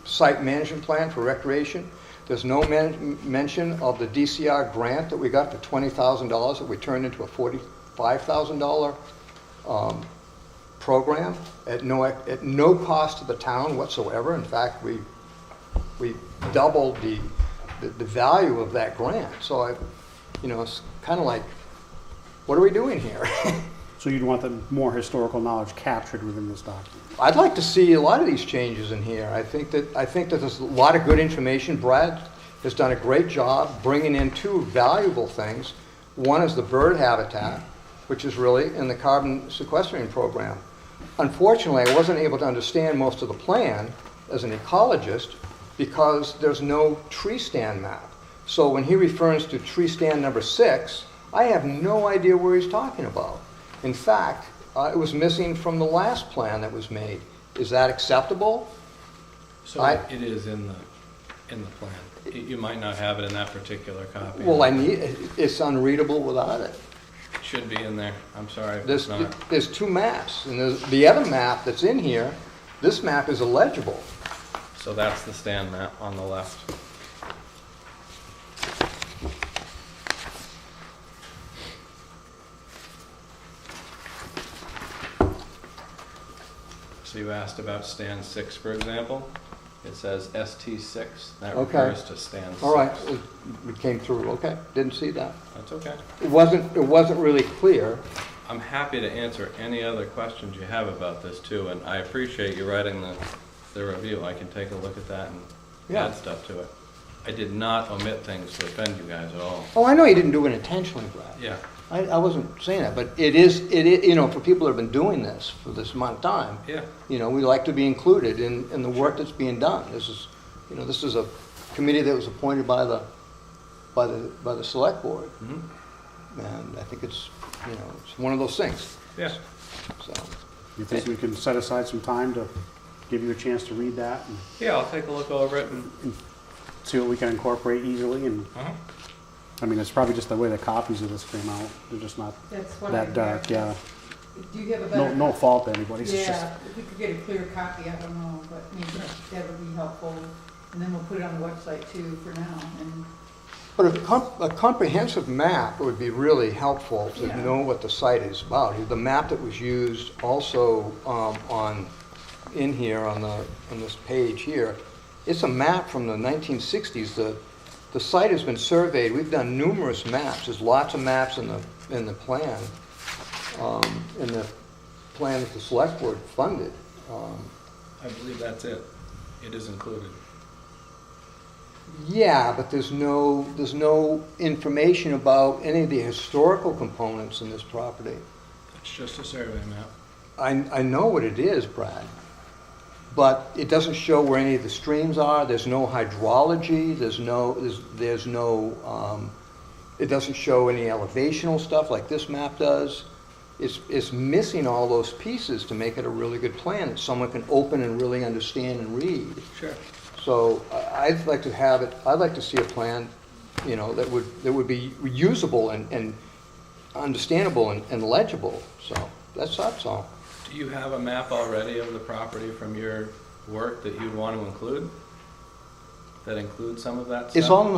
site management plan for recreation. There's no mention of the DCR grant that we got for $20,000 that we turned into a $45,000 program at no cost to the town whatsoever. In fact, we doubled the value of that grant. So it's kind of like, what are we doing here? So you'd want the more historical knowledge captured within this document? I'd like to see a lot of these changes in here. I think that there's a lot of good information. Brad has done a great job bringing in two valuable things. One is the bird habitat, which is really in the carbon sequestering program. Unfortunately, I wasn't able to understand most of the plan as an ecologist because there's no tree stand map. So when he refers to tree stand number 6, I have no idea where he's talking about. In fact, it was missing from the last plan that was made. Is that acceptable? So it is in the plan. You might not have it in that particular copy. Well, it's unreadable without it. It should be in there. I'm sorry if it's not. There's two maps, and the other map that's in here, this map is illegible. So that's the stand map on the left. So you asked about stand 6, for example. It says ST6. That refers to stand 6. All right, it came through. Okay, didn't see that. That's okay. It wasn't really clear. I'm happy to answer any other questions you have about this too, and I appreciate you writing the review. I can take a look at that and add stuff to it. I did not omit things to offend you guys at all. Oh, I know you didn't do it intentionally, Brad. Yeah. I wasn't saying that, but it is, for people that have been doing this for this amount of time, Yeah. we like to be included in the work that's being done. This is a committee that was appointed by the select board. Mm-hmm. And I think it's one of those things. Yeah. So, You think we can set aside some time to give you a chance to read that and Yeah, I'll take a look over it and see what we can incorporate easily? And I mean, it's probably just the way the copies of this came out. They're just not That's what that dark. Yeah. Do you have a better? No fault to anybody. It's just Yeah, if we could get a clear copy, I don't know, but maybe that would be helpful. And then we'll put it on the website too for now. And but a comprehensive map would be really helpful to know what the site is about. The map that was used also in here on this page here, it's a map from the 1960s. The site has been surveyed. We've done numerous maps. There's lots of maps in the plan, that the select board funded. I believe that's it. It is included. Yeah, but there's no information about any of the historical components in this property. It's just a survey map. I know what it is, Brad, but it doesn't show where any of the streams are. There's no hydrology. It doesn't show any elevational stuff like this map does. It's missing all those pieces to make it a really good plan that someone can open and really understand and read. Sure. So I'd like to have it. I'd like to see a plan, that would be usable and understandable and legible. So that's all. Do you have a map already of the property from your work that you'd want to include? That includes some of that stuff? It's all in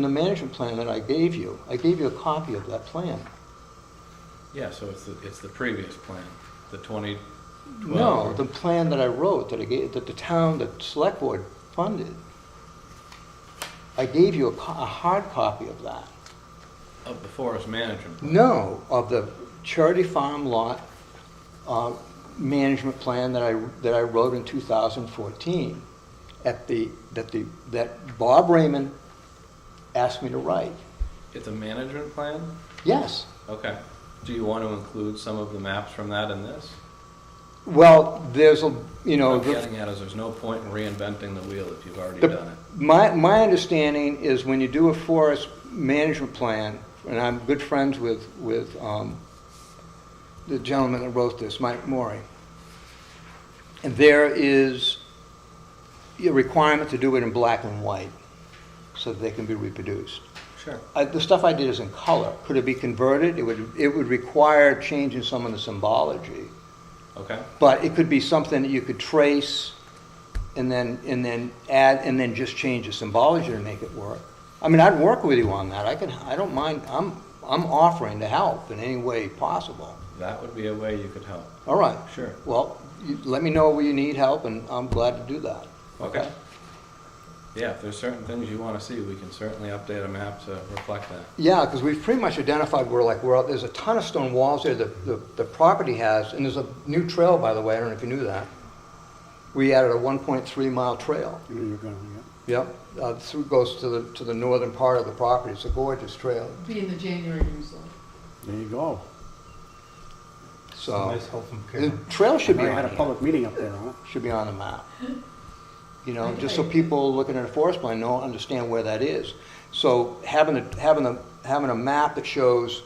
the management plan that I gave you. I gave you a copy of that plan. Yeah, so it's the previous plan, the 2012. No, the plan that I wrote that the select board funded. I gave you a hard copy of that. Of the forest management plan? No, of the Charity Farm lot management plan that I wrote in 2014 that Bob Raymond asked me to write. It's a management plan? Yes. Okay. Do you want to include some of the maps from that in this? Well, there's What I'm getting at is there's no point in reinventing the wheel if you've already done it. My understanding is when you do a forest management plan, and I'm good friends with the gentleman that wrote this, Mike Morey, and there is, a requirement to do it in black and white so that they can be reproduced. Sure. The stuff I did is in color. Could it be converted? It would require changing some of the symbology, Okay. but it could be something that you could trace and then add and then just change the symbology to make it work. I mean, I'd work with you on that. I don't mind. I'm offering to help in any way possible. That would be a way you could help. All right. Sure. Well, let me know where you need help, and I'm glad to do that. Okay. Yeah, if there's certain things you want to see, we can certainly update a map to reflect that. Yeah, because we've pretty much identified there's a ton of stone walls there the property has, and there's a new trail, by the way. I don't know if you knew that. We added a 1.3 mile trail. You're gonna, Yep, goes to the northern part of the property. It's a gorgeous trail. Be in the January newsletter. there you go. So Nice help from the Karen. trail should be I on had a here. public meeting up there on it. Should be on the map. You know, just so people looking at a forest plan know, understand where that is. So having a map that shows,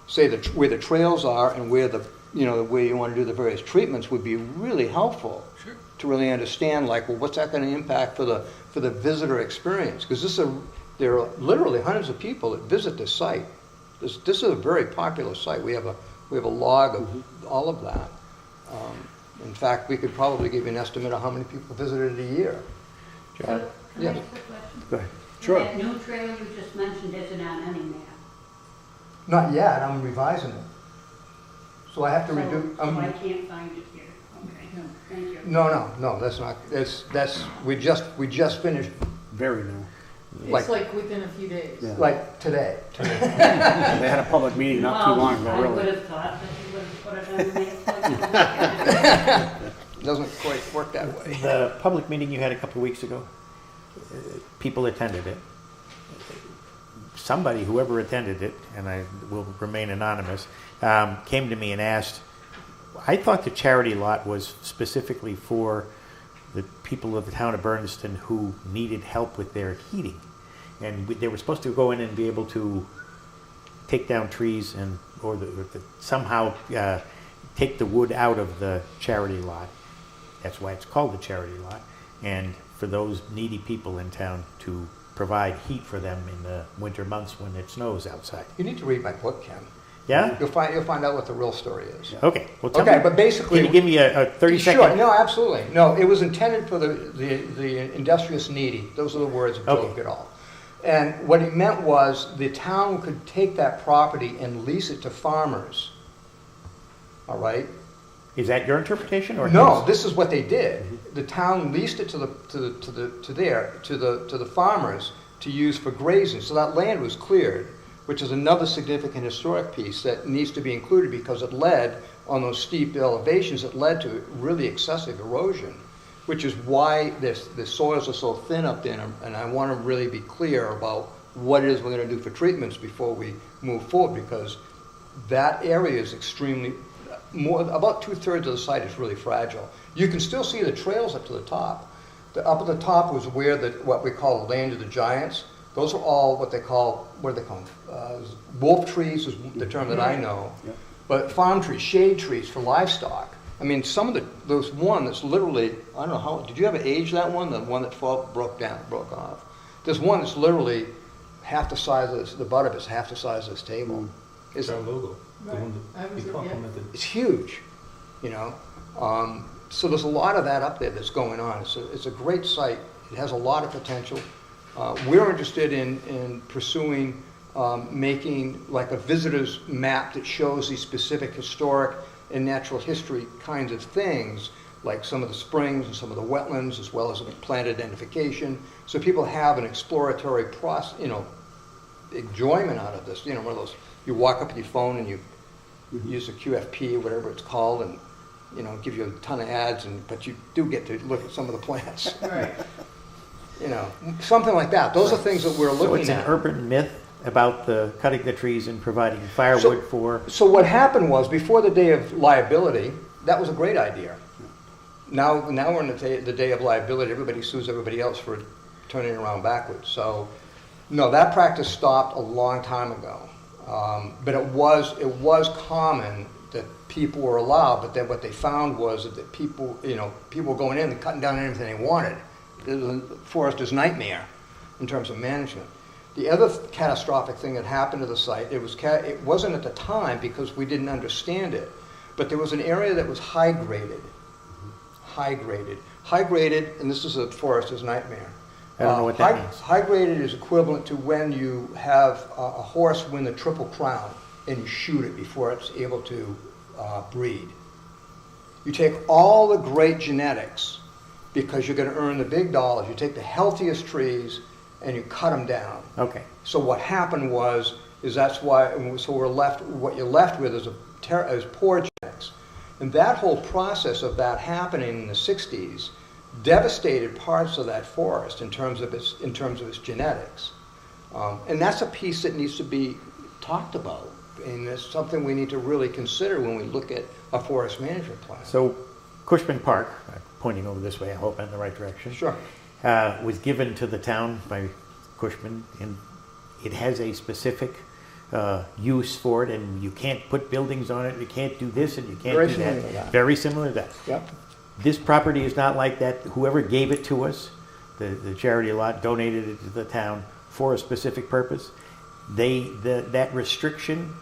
say, where the trails are and where where you want to do the various treatments would be really helpful. Sure. To really understand, like, well, what's that going to impact for the visitor experience? Because there are literally hundreds of people that visit this site. This is a very popular site. We have a log of all of that. In fact, we could probably give you an estimate of how many people visited it a year. Can I Yeah. ask a question? Go ahead. Sure. That new trail you just mentioned isn't on any map. Not yet, I'm revising it. So I have to redo, So I can't find it here. Okay, thank you. no, that's not, we just finished, Very new. Like- It's like within a few days. Yeah. like, today. They had a public meeting not too long ago, I would really. have thought that you would have put it on the map. Doesn't quite work that way. The public meeting you had a couple of weeks ago, people attended it. Somebody, whoever attended it, and I will remain anonymous, came to me and asked, I thought the charity lot was specifically for the people of the town of Bernardston who needed help with their heating. And they were supposed to go in and be able to take down trees and somehow take the wood out of the charity lot. That's why it's called the charity lot. And for those needy people in town to provide heat for them in the winter months when it snows outside. You need to read my book, Ken. Yeah? You'll find out what the real story is. Okay. Well, tell Okay, me, but basically. can you give me a 30-second? Sure, no, absolutely. No, it was intended for the industrious needy. Those are the words of Joe Okay. Goodall. And what he meant was the town could take that property and lease it to farmers. All right? Is that your interpretation or No, his? this is what they did. The town leased it to the farmers to use for grazing. So that land was cleared, which is another significant historic piece that needs to be included because it led on those steep elevations. It led to really excessive erosion, which is why the soils are so thin up there. And I want to really be clear about what it is we're going to do for treatments before we move forward, because that area is extremely about 2/3 of the site is really fragile. You can still see the trails up to the top. Up at the top was where what we call the land of the giants. Those are all what do they call them? Wolf trees is the term that I know. Yep. But farm trees, shade trees for livestock. I mean, there's one that's literally, I don't know how, did you ever age that one? The one that broke off. There's one that's literally half the size of this, the butt of it's half the size of this table. It's our logo, the one I that was- we yeah. complimented. It's huge, you know. So there's a lot of that up there that's going on. It's a great site. It has a lot of potential. We're interested in pursuing making like a visitor's map that shows these specific historic and natural history kinds of things, like some of the springs and some of the wetlands, as well as a plant identification, so people have an exploratory process, enjoyment out of this. One of those, you walk up with your phone and you use a QFP or whatever it's called, and give you a ton of ads, but you do get to look at some of the plants. Right. Something like that. Those are things that we're So looking it's an at. urban myth about the cutting the trees and providing firewood for. So what happened was, before the day of liability, that was a great idea. Now we're in the day of liability. Everybody sues everybody else for turning it around backwards. So, no, that practice stopped a long time ago. But it was common that people were allowed. But then what they found was that people were going in and cutting down anything they wanted. forester's nightmare in terms of management. The other catastrophic thing that happened to the site, it wasn't at the time because we didn't understand it, but there was an area that was high graded, and this is a forester's nightmare. I don't know what that means. High graded is equivalent to when you have a horse win the Triple Crown and you shoot it before it's able to breed. You take all the great genetics because you're going to earn the big dollars. You take the healthiest trees and you cut them down. Okay. So what happened is that's why, so what you're left with is poor genetics. And that whole process of that happening in the 60s devastated parts of that forest in terms of its genetics. And that's a piece that needs to be talked about. And it's something we need to really consider when we look at a forest management plan. So Cushman Park, pointing over this way, I hope in the right direction. Sure. Was given to the town by Cushman, and it has a specific use for it, and you can't put buildings on it, you can't do this, and you can't Very do similar that. to that. Very similar to that. Yep. This property is not like that. Whoever gave it to us, the charity lot, donated it to the town for a specific purpose. That restriction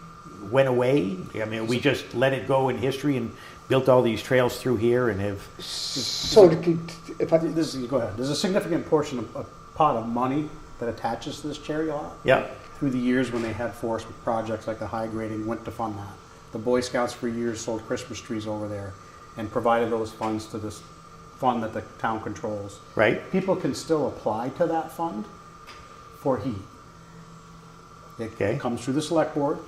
went away. I mean, we just let it go in history and built all these trails through here and have. So if I Go ahead. There's a significant portion of a pot of money that attaches to this charity lot. Yeah. Through the years when they had forest projects like the high grading went to fund that. The Boy Scouts for years sold Christmas trees over there and provided those funds to this fund that the town controls. Right. People can still apply to that fund for heat. It comes through the select board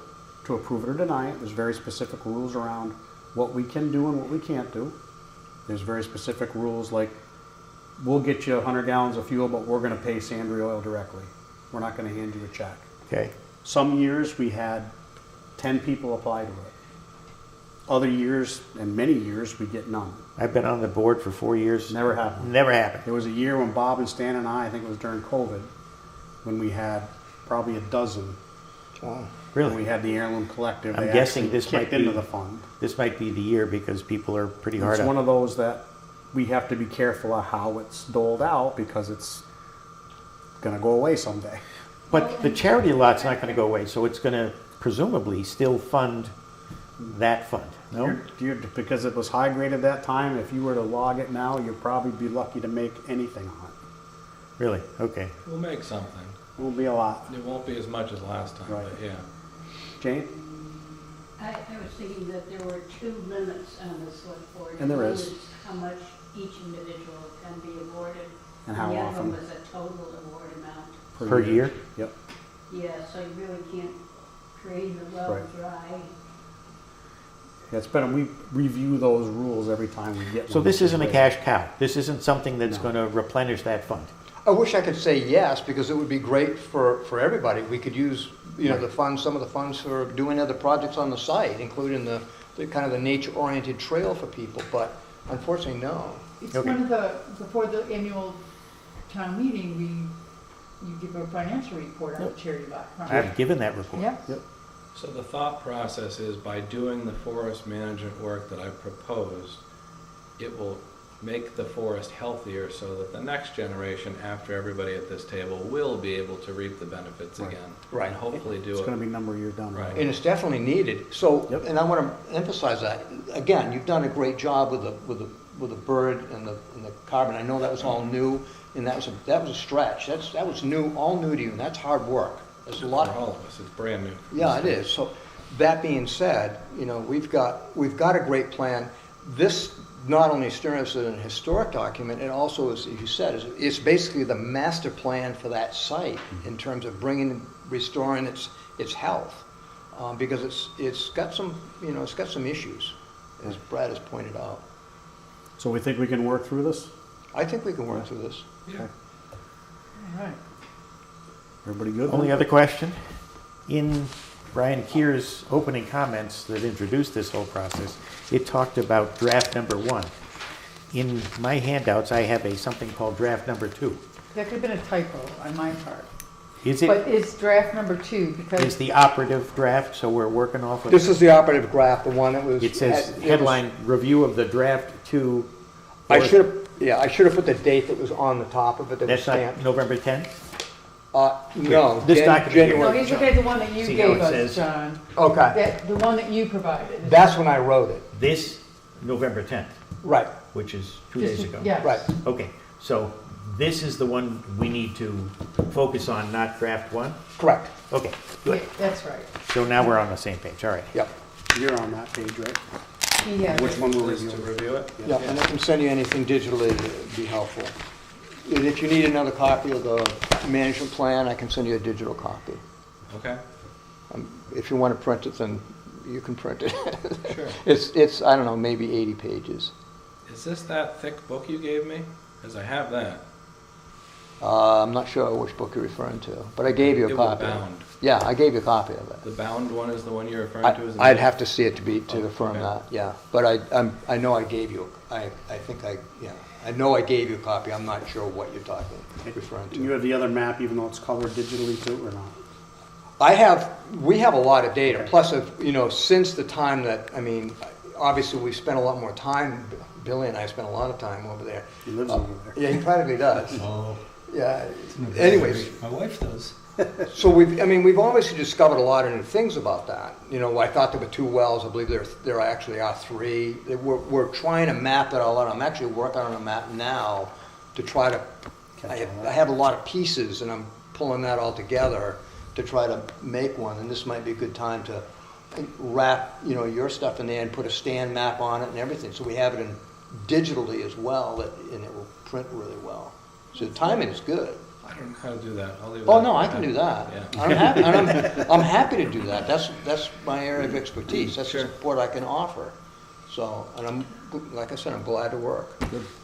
to approve it or deny it. There's very specific rules around what we can do and what we can't do. There's very specific rules like we'll get you 100 gallons of fuel, but we're going to pay Sandry Oil directly. We're not going to hand you a check. Okay. Some years we had 10 people apply to it. Other years, and many years, we get none. I've been on the board for 4 years. Never happened. Never happened. There was a year when Bob and Stan and I think it was during COVID, when we had probably a dozen. Wow. Really? When we had the Heirloom Collective. I'm They guessing actually this might kicked be into the fund. This might be the year because people are pretty hard It's up. one of those that we have to be careful of how it's doled out because it's going to go away someday. But the charity lot's not going to go away, so it's going to presumably still fund that fund. No? Because it was high grade at that time, if you were to log it now, you'd probably be lucky to make anything on it. Really? Okay. We'll make something. It won't be a lot. It won't be as much as last time, Right. but yeah. Jane? I was thinking that there were 2 limits on the select board. And there One is. how much each individual can be awarded. And how the other often? one was a total award amount. Per year? Yep. Yeah, so you really can't drain the well Right. dry. Yeah, it's better, we review those rules every time we get one. So this isn't a Right. cash cow. This isn't something that's No. going to replenish that fund. I wish I could say yes, because it would be great for everybody. We could use, the funds, some of the funds for doing other projects on the site, including the kind of the nature-oriented trail for people, but unfortunately, no. It's Okay. one of the, before the annual town meeting, you give a financial report on the charity lot. I've given that report. Yeah. Yep. So the thought process is by doing the forest management work that I've proposed, it will make the forest healthier so that the next generation, after everybody at this table, will be able to reap the benefits Right. again. Right. And hopefully do It's it. going to be a number of years down the Right. road. And it's definitely needed. So, Yep. and I want to emphasize that. Again, you've done a great job with the bird and the carbon. I know that was all new, and that was a stretch. That was new, all new to you, and that's hard work. There's a lot. For all of us, it's brand new. Yeah, it is. So that being said, we've got a great plan. This not only serves as an historic document, it also, as you said, it's basically the master plan for that site in terms of restoring its health, because it's got some issues, as Brad has pointed out. So we think we can work through this? I think we can work through this. Yeah. All right. Everybody good? Only other question? In Brian Keir's opening comments that introduced this whole process, it talked about draft number 1. In my handouts, I have something called draft number 2. That could have been a typo on my part. Is But it, it's draft number 2 because. is the operative draft, so we're working off of? This is the operative graph, the one that was. It says headline, review of the draft 2. I should have Yeah, I should have put the date that was on the top of it that was That's not stamped. November 10th? No, This document here. No, January. he's looking at the one that you See how gave it us, says? John. Okay, The one that you provided. that's when I wrote it. This, November 10th, Right, which is 2 Just- days ago. Yes. right. Okay, so this is the one we need to focus on, not draft one? Correct. Okay, Yeah, good. that's right. So now we're on the same page, all right. Yep. You're on that page, right? He has Which it. one will Just to review? review it? Yep, and I can send you anything digitally that'd be helpful. And if you need another copy of the management plan, I can send you a digital copy. Okay, If you want to print it, then you can print it. sure. It's, I don't know, maybe 80 pages. Is this that thick book you gave me? Because I have that. I'm not sure which book you're referring to, but I gave you a It was copy. bound. Yeah, I gave you a copy of it. The bound one is the one you're referring to? Is I'd have to see it to Oh, affirm okay. that, yeah. But I know I gave you, I think I know I gave you a copy. I'm not sure what you're referring You to. have the other map, even though it's colored digitally too, or not? We have a lot of data, plus, since the time that, obviously, we spent a lot more time, Billy and I spent a lot of time over there. He lives over there. Yeah, he probably does. Oh. Yeah, anyways, My wife does. so we've obviously discovered a lot of new things about that. I thought there were 2 wells, I believe there actually are 3. We're trying to map that all out. I'm actually working on a map now to try to, I have a lot of pieces and I'm pulling that all together to try to make one, and this might be a good time to wrap, your stuff in there and put a stand map on it and everything, so we have it in digitally as well, and it will print really well. So the timing is good. I don't know how to do that. I'll leave Oh, that. no, I can do that. Yeah. I'm happy to do that. That's my area of expertise. That's the Sure. support I can offer. So, and like I said, I'm glad to work.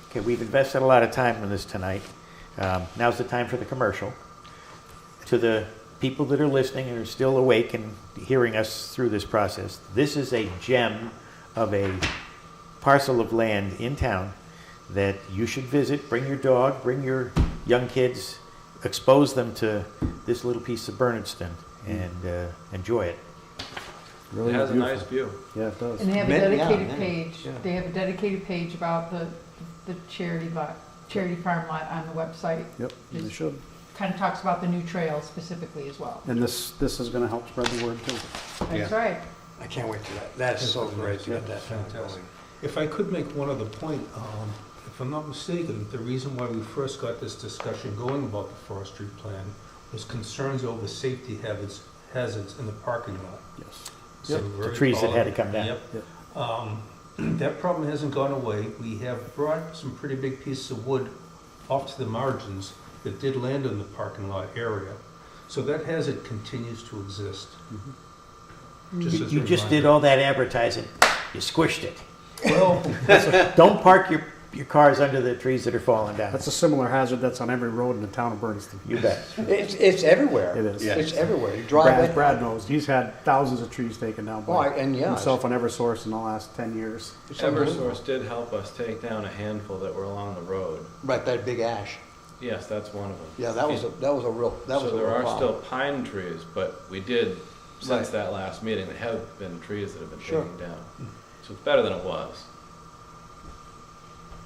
Okay, we've invested a lot of time in this tonight. Now's the time for the commercial. To the people that are listening and are still awake and hearing us through this process, this is a gem of a parcel of land in town that you should visit. Bring your dog, bring your young kids, expose them to this little piece of Bernardston and enjoy it. Really It has a beautiful. nice view. Yeah, it does. And they have a Many- yeah, dedicated many, page. yeah. They have a dedicated page about the charity farm lot on the website. Yep, they Just- should. Kind of talks about the new trail specifically as well. And this is gonna help spread the word too. That's right. I can't wait to that. That is so great to get that Fantastic. going. If I could make one other point, if I'm not mistaken, the reason why we first got this discussion going about the forestry plan was concerns over safety hazards in the parking lot. Yes. So The very trees that had to follow- come down. Yep. That problem hasn't gone away. We have brought some pretty big pieces of wood off to the margins that did land in the parking lot area. So that hazard continues to exist. Just as a You just reminder. did all that advertising. You squished it. Well, Don't park your cars under the trees that are falling down. That's a similar hazard that's on every road in the town of Bernardston. You bet. It's everywhere. It is. Yeah. It's everywhere. You drive it. Brad knows. He's had thousands of trees taken down Oh, by and yeah, himself on Eversource in the last 10 years. it's unbelievable. Eversource did help us take down a handful that were along the road. Right, that big ash. Yes, that's one of them. Yeah, that was a real So there are problem. still pine trees, but we did, since Right. that last meeting, there have been trees that have been Sure. taken down. So it's better than it was.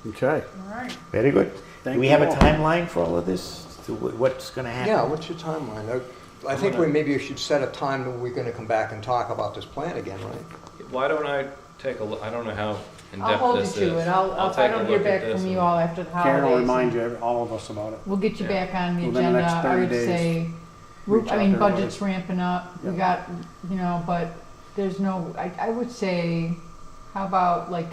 Okay. All right. Very good. Thank Do we you have a all. timeline for all of this? To what's going to happen? Yeah, what's your timeline? I think maybe we should set a time that we're gonna come back and talk about this plan again, right? Why don't I take a look, I don't know how I'll in-depth hold you this is. to it. If I take a don't hear look at back this from you and- all after the holidays. Karen will remind you, all of us about it. We'll get you Yeah. back on the Within the agenda. next I 30 would days. say, Reach out to everybody. budget's ramping up. We Yep. got, but there's no, I would say, how about like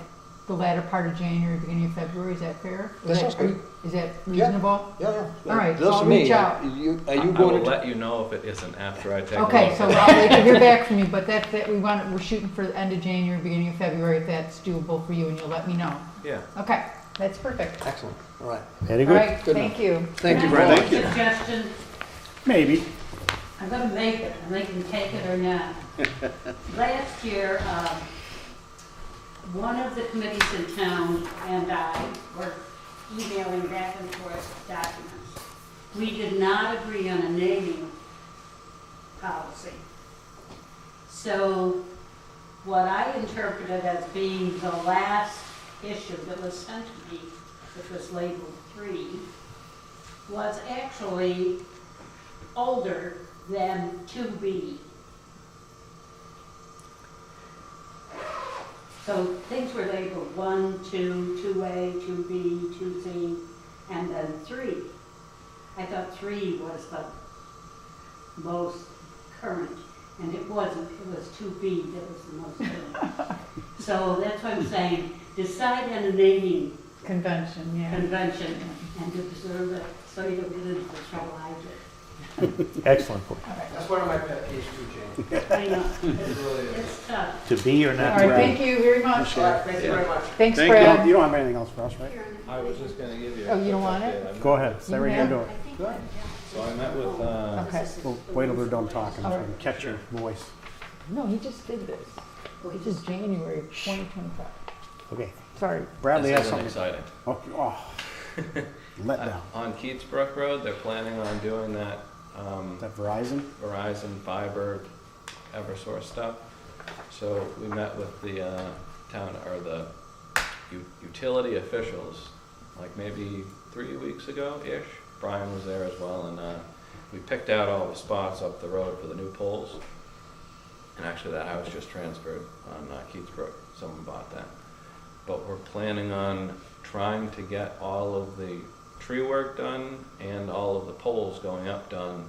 the latter part of January, beginning of February? Is that fair? That sounds good. Is that reasonable? Yeah. All right, so Listen I'll to me. reach out. Are you I will going to? let you know if it isn't after I take a look. Okay, so at it. I'll wait to hear back from you, but that we're shooting for the end of January, beginning of February, if that's doable for you, and you'll let me know. Yeah. Okay, that's perfect. Excellent, all right. Very All good. right, Good thank you. Thank you Can I very make much. a suggestion? Maybe. I'm gonna make it, and they can take it or not. Last year, one of the committees in town and I were emailing back and forth documents. We did not agree on a naming policy. So what I interpreted as being the last issue that was sent to me it was labeled 3, was actually older than 2B. So things were labeled 1, 2, 2A, 2B, 2C, and then 3. I thought 3 was the most current, and it wasn't. It was 2B that was the most current. So that's what I'm saying. Decide on a naming Convention, yeah. convention and to preserve it so you don't get into the trouble I did. Excellent point. That's one of my pet peeves too, Jane. I know. It really is. It's tough. To be or All not right, to be. thank you very much. All right, thank you very much. Thanks, Thank you. Brad. You don't have anything else for us, right? I was just gonna give you. Oh, you don't quick want it? update. Go ahead, say what you're doing. So I met with, Okay. Well, wait till they're done talking, so All we can catch your voice. No, he just did this. This is January 2025. Okay. Sorry. Bradley has this isn't something. exciting. Okay, oh. Let down. On Keatsbrook Road, they're planning on doing that, Is that Verizon? Verizon fiber Eversource stuff. So we met with the town, or the utility officials, like maybe 3 weeks ago-ish. Brian was there as well, and we picked out all the spots up the road for the new poles. And actually that house just transferred on Keatsbrook. Someone bought that. But we're planning on trying to get all of the tree work done and all of the poles going up done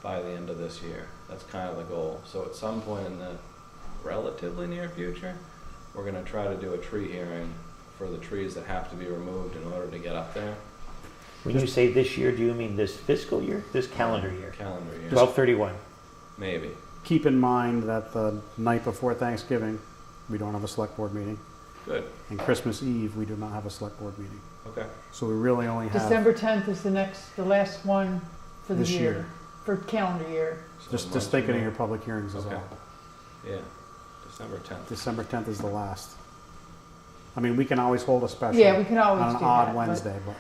by the end of this year. That's kind of the goal. So at some point in the relatively near future, we're gonna try to do a tree hearing for the trees that have to be removed in order to get up there. When you say this year, do you mean this fiscal year? This calendar year? Calendar year. 12/31. Maybe. Keep in mind that the night before Thanksgiving, we don't have a select board meeting. Good. And Christmas Eve, we do not have a select board meeting. Okay. So we really only have. December 10th is the last one for the This year, year. for calendar year. So Just months thinking from of now. your public hearings is Okay. all. Yeah. December 10th. December 10th is the last. I mean, we can always hold a special. Yeah, we can always on an do odd that, but- Wednesday, but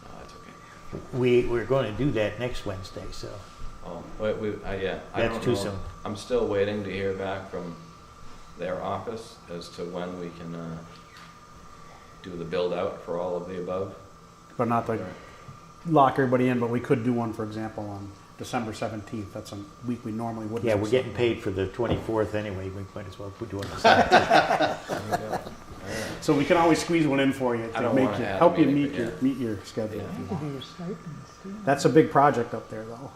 Oh, that's okay. We're going to do that next Wednesday, so Oh, wait, yeah. I that's don't too know. soon. I'm still waiting to hear back from their office as to when we can do the build out for all of the above. but not to lock everybody in. But we could do one, for example, on December 17th. That's a week we normally wouldn't. Yeah, have we're a getting select paid for the 24th anyway. We might as well put doing it. There you go. All right. board. So we can always squeeze one in for you I to don't make wanna you add a help you meeting, meet but your yeah. meet your schedule. Yeah. You can do your stipends, too. That's a big project up there, though.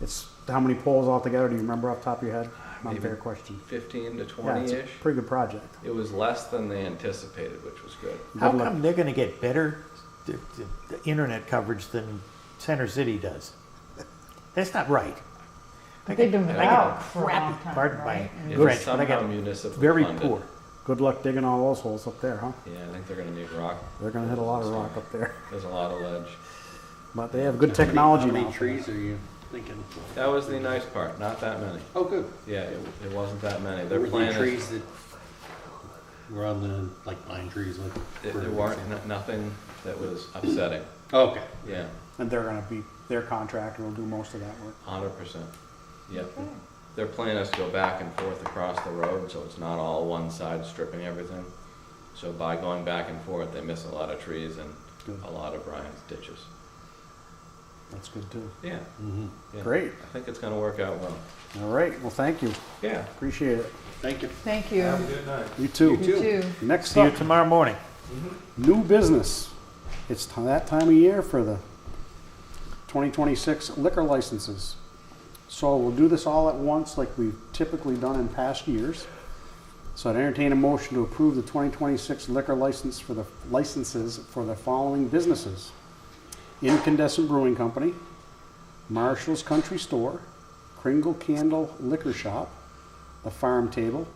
It's how many poles altogether? Do you remember off the top of your head? Not a Maybe fair question. 15 to Yeah, it's 20-ish. a pretty good project. It was less than they anticipated, which was good. How Good luck. come they're going to get better the internet coverage than Center City does? That's not right. They've been I get without for a crappy- long time, pardon my right? It's French, but I somehow got municipal Very funded. poor. Good luck digging all those holes up there, huh? Yeah, I think they're going to need rock. They're gonna hit a lot of rock up there. There's a lot of ledge. But they have good technology How now. many trees are you thinking? That was the nice part. Not that many. Oh, good. Yeah, it wasn't that many. Their Were plan there trees is that were on the, like pine trees? Like, there weren't nothing that was upsetting. Okay. Yeah, And they're gonna be, their contractor will do most of that work. 100%. Yep. Their plan is to go back and forth across the road, so it's not all one side stripping everything. So by going back and forth, they miss a lot of trees and Good. a lot of Brian's ditches. That's good too. Yeah. Mm-hmm. Yeah. Great. I think it's going to work out well. All right, well, thank you. Yeah. Appreciate it. Thank you. Thank you. Have a good night. You too. You too. Next See you up, tomorrow morning. new business. It's that time of year for the 2026 liquor licenses. So we'll do this all at once like we've typically done in past years. So I'd entertain a motion to approve the 2026 liquor licenses for the following businesses: Incandescent Brewing Company, Marshall's Country Store, Kringle Candle Liquor Shop, The Farm Table,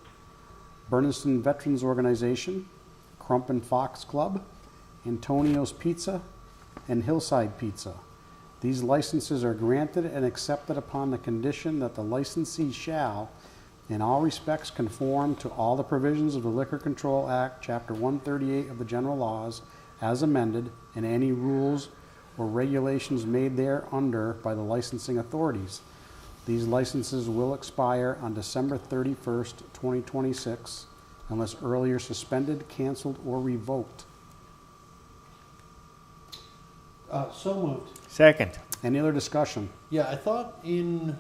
Bernardston Veterans Organization, Crump and Fox Club, Antonio's Pizza, and Hillside Pizza. These licenses are granted and accepted upon the condition that the licensee shall, in all respects, conform to all the provisions of the Liquor Control Act, Chapter 138 of the General Laws, as amended, and any rules or regulations made thereunder by the licensing authorities. These licenses will expire on December 31st, 2026, unless earlier suspended, canceled, or revoked. So moved. Second. Any other discussion? Yeah, I thought in...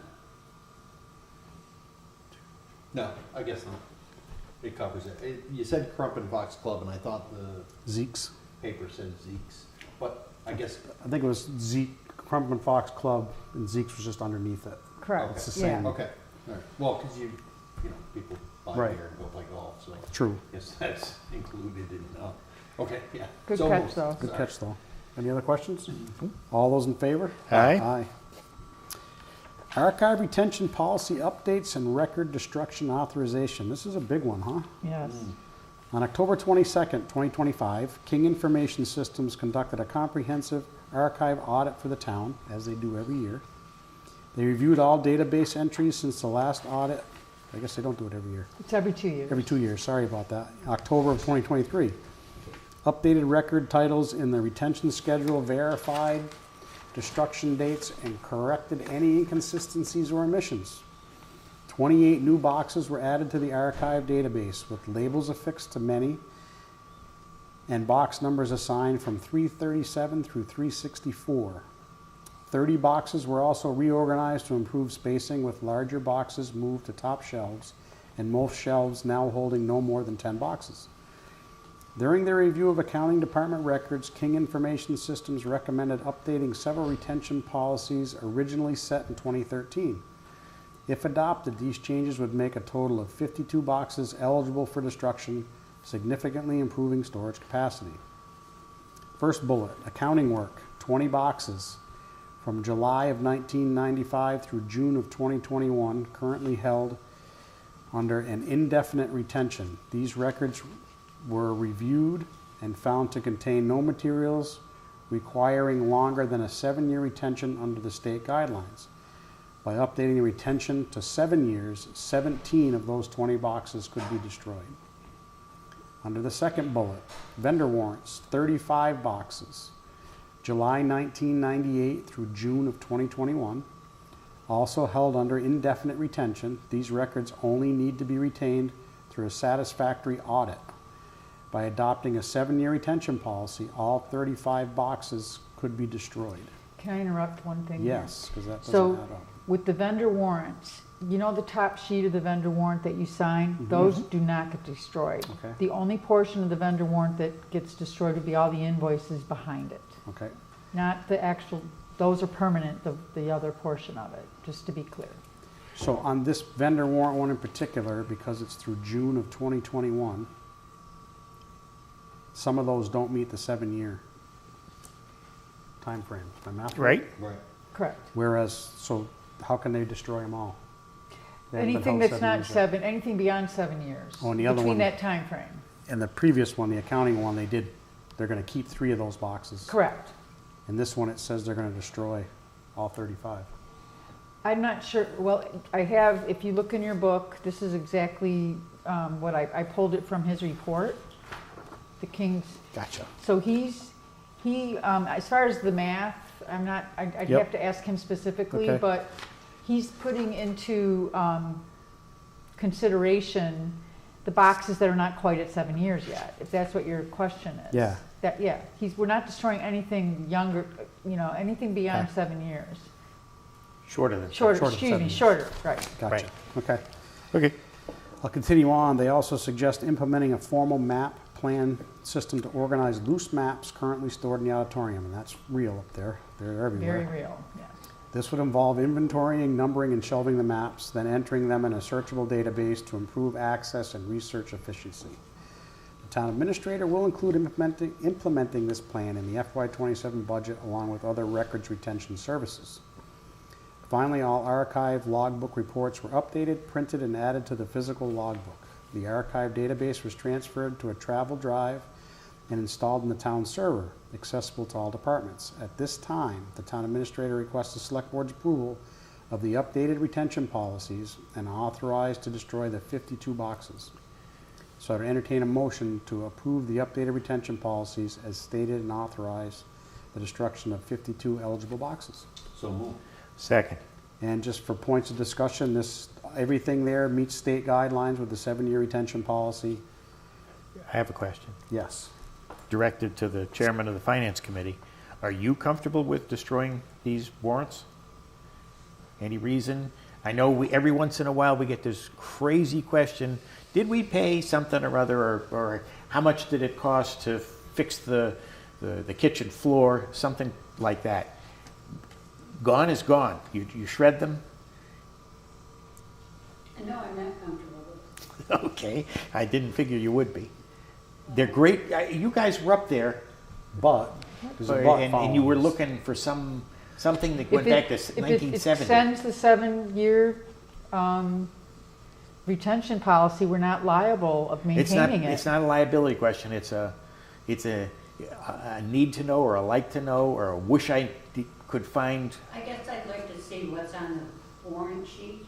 No, I guess not. It covers it. You said Crump and Fox Club, and I thought the Zeke's? paper said Zeke's. But I guess... I think it was Zeke, Crump and Fox Club, and Zeke's was just underneath it. Correct. It's the Yeah. same. Okay, all right. Well, because people buy Right. beer and go play golf, so True. I guess that's included in, okay, yeah. Good So catch, moved. though. Good Sorry. catch, though. Any other questions? All those in favor? Aye. Aye. Archive retention policy updates and record destruction authorization. This is a big one, huh? Yes. On October 22nd, 2025, King Information Systems conducted a comprehensive archive audit for the town, as they do every year. They reviewed all database entries since the last audit. I guess they don't do it every year. It's every 2 years. Every 2 years, sorry about that. October of 2023. Updated record titles in the retention schedule, verified destruction dates, and corrected any inconsistencies or omissions. 28 new boxes were added to the archive database with labels affixed to many and box numbers assigned from 337 through 364. 30 boxes were also reorganized to improve spacing, with larger boxes moved to top shelves and most shelves now holding no more than 10 boxes. During their review of accounting department records, King Information Systems recommended updating several retention policies originally set in 2013. If adopted, these changes would make a total of 52 boxes eligible for destruction, significantly improving storage capacity. First bullet, accounting work, 20 boxes from July of 1995 through June of 2021, currently held under an indefinite retention. These records were reviewed and found to contain no materials requiring longer than a 7-year retention under the state guidelines. By updating the retention to 7 years, 17 of those 20 boxes could be destroyed. Under the second bullet, vendor warrants, 35 boxes, July 1998 through June of 2021, also held under indefinite retention. These records only need to be retained through a satisfactory audit. By adopting a 7-year retention policy, all 35 boxes could be destroyed. Can I interrupt one thing? here? Yes, because that doesn't So add up. with the vendor warrants, you know the top sheet of the vendor warrant that you sign? Those do not get destroyed. Okay. The only portion of the vendor warrant that gets destroyed would be all the invoices behind it. Okay. Not the actual, those are permanent, the other portion of it, just to be clear. So on this vendor warrant one in particular, because it's through June of 2021, some of those don't meet the 7-year time frame. Is my math Right? Right. Correct. Whereas, so how can they destroy them all? They haven't been Anything held that's 7 not years yet. 7, anything beyond 7 years. Oh, and the other between one- that time frame. And the previous one, the accounting one, they're gonna keep 3 of those boxes. Correct. And this one, it says they're gonna destroy all 35. I'm not sure, well, I have, if you look in your book, this is exactly what I pulled it from his report, the King's. Gotcha. So he, as far as the math, I'd Yep. have to ask him specifically, Okay. but he's putting into consideration the boxes that are not quite at 7 years yet, if that's what your question is. Yeah. We're not destroying anything younger, anything beyond Okay. 7 years. Shorter than. Shorter, Shorter, excuse 7 me, years. shorter, right. Gotcha. Right. Okay. Okay. I'll continue on. They also suggest implementing a formal map plan system to organize loose maps currently stored in the auditorium, and that's real up there. They're everywhere. Very real, yes. This would involve inventorying, numbering, and shelving the maps, then entering them in a searchable database to improve access and research efficiency. The town administrator will include implementing this plan in the FY27 budget along with other records retention services. Finally, all archive logbook reports were updated, printed, and added to the physical logbook. The archive database was transferred to a travel drive and installed in the town server, accessible to all departments. At this time, the town administrator requests the select board's approval of the updated retention policies and authorized to destroy the 52 boxes. So I would entertain a motion to approve the updated retention policies as stated and authorize the destruction of 52 eligible boxes. So moved. Second. And just for points of discussion, everything there meets state guidelines with the 7-year retention policy. I have a question. Yes. Directed to the chairman of the finance committee. Are you comfortable with destroying these warrants? Any reason? I know every once in a while we get this crazy question, did we pay something or other, or how much did it cost to fix the kitchen floor, something like that. Gone is gone. You shred them? No, I'm not comfortable with it. Okay, I didn't figure you would be. They're great. You guys were up there, But, there's a but and you were following this. looking for something that went back to If it 1970. extends the 7-year retention policy, we're not liable of maintaining it. It's not a liability question. It's a need to know, or a like to know, or a wish I could find. I guess I'd like to see what's on the warrant sheet.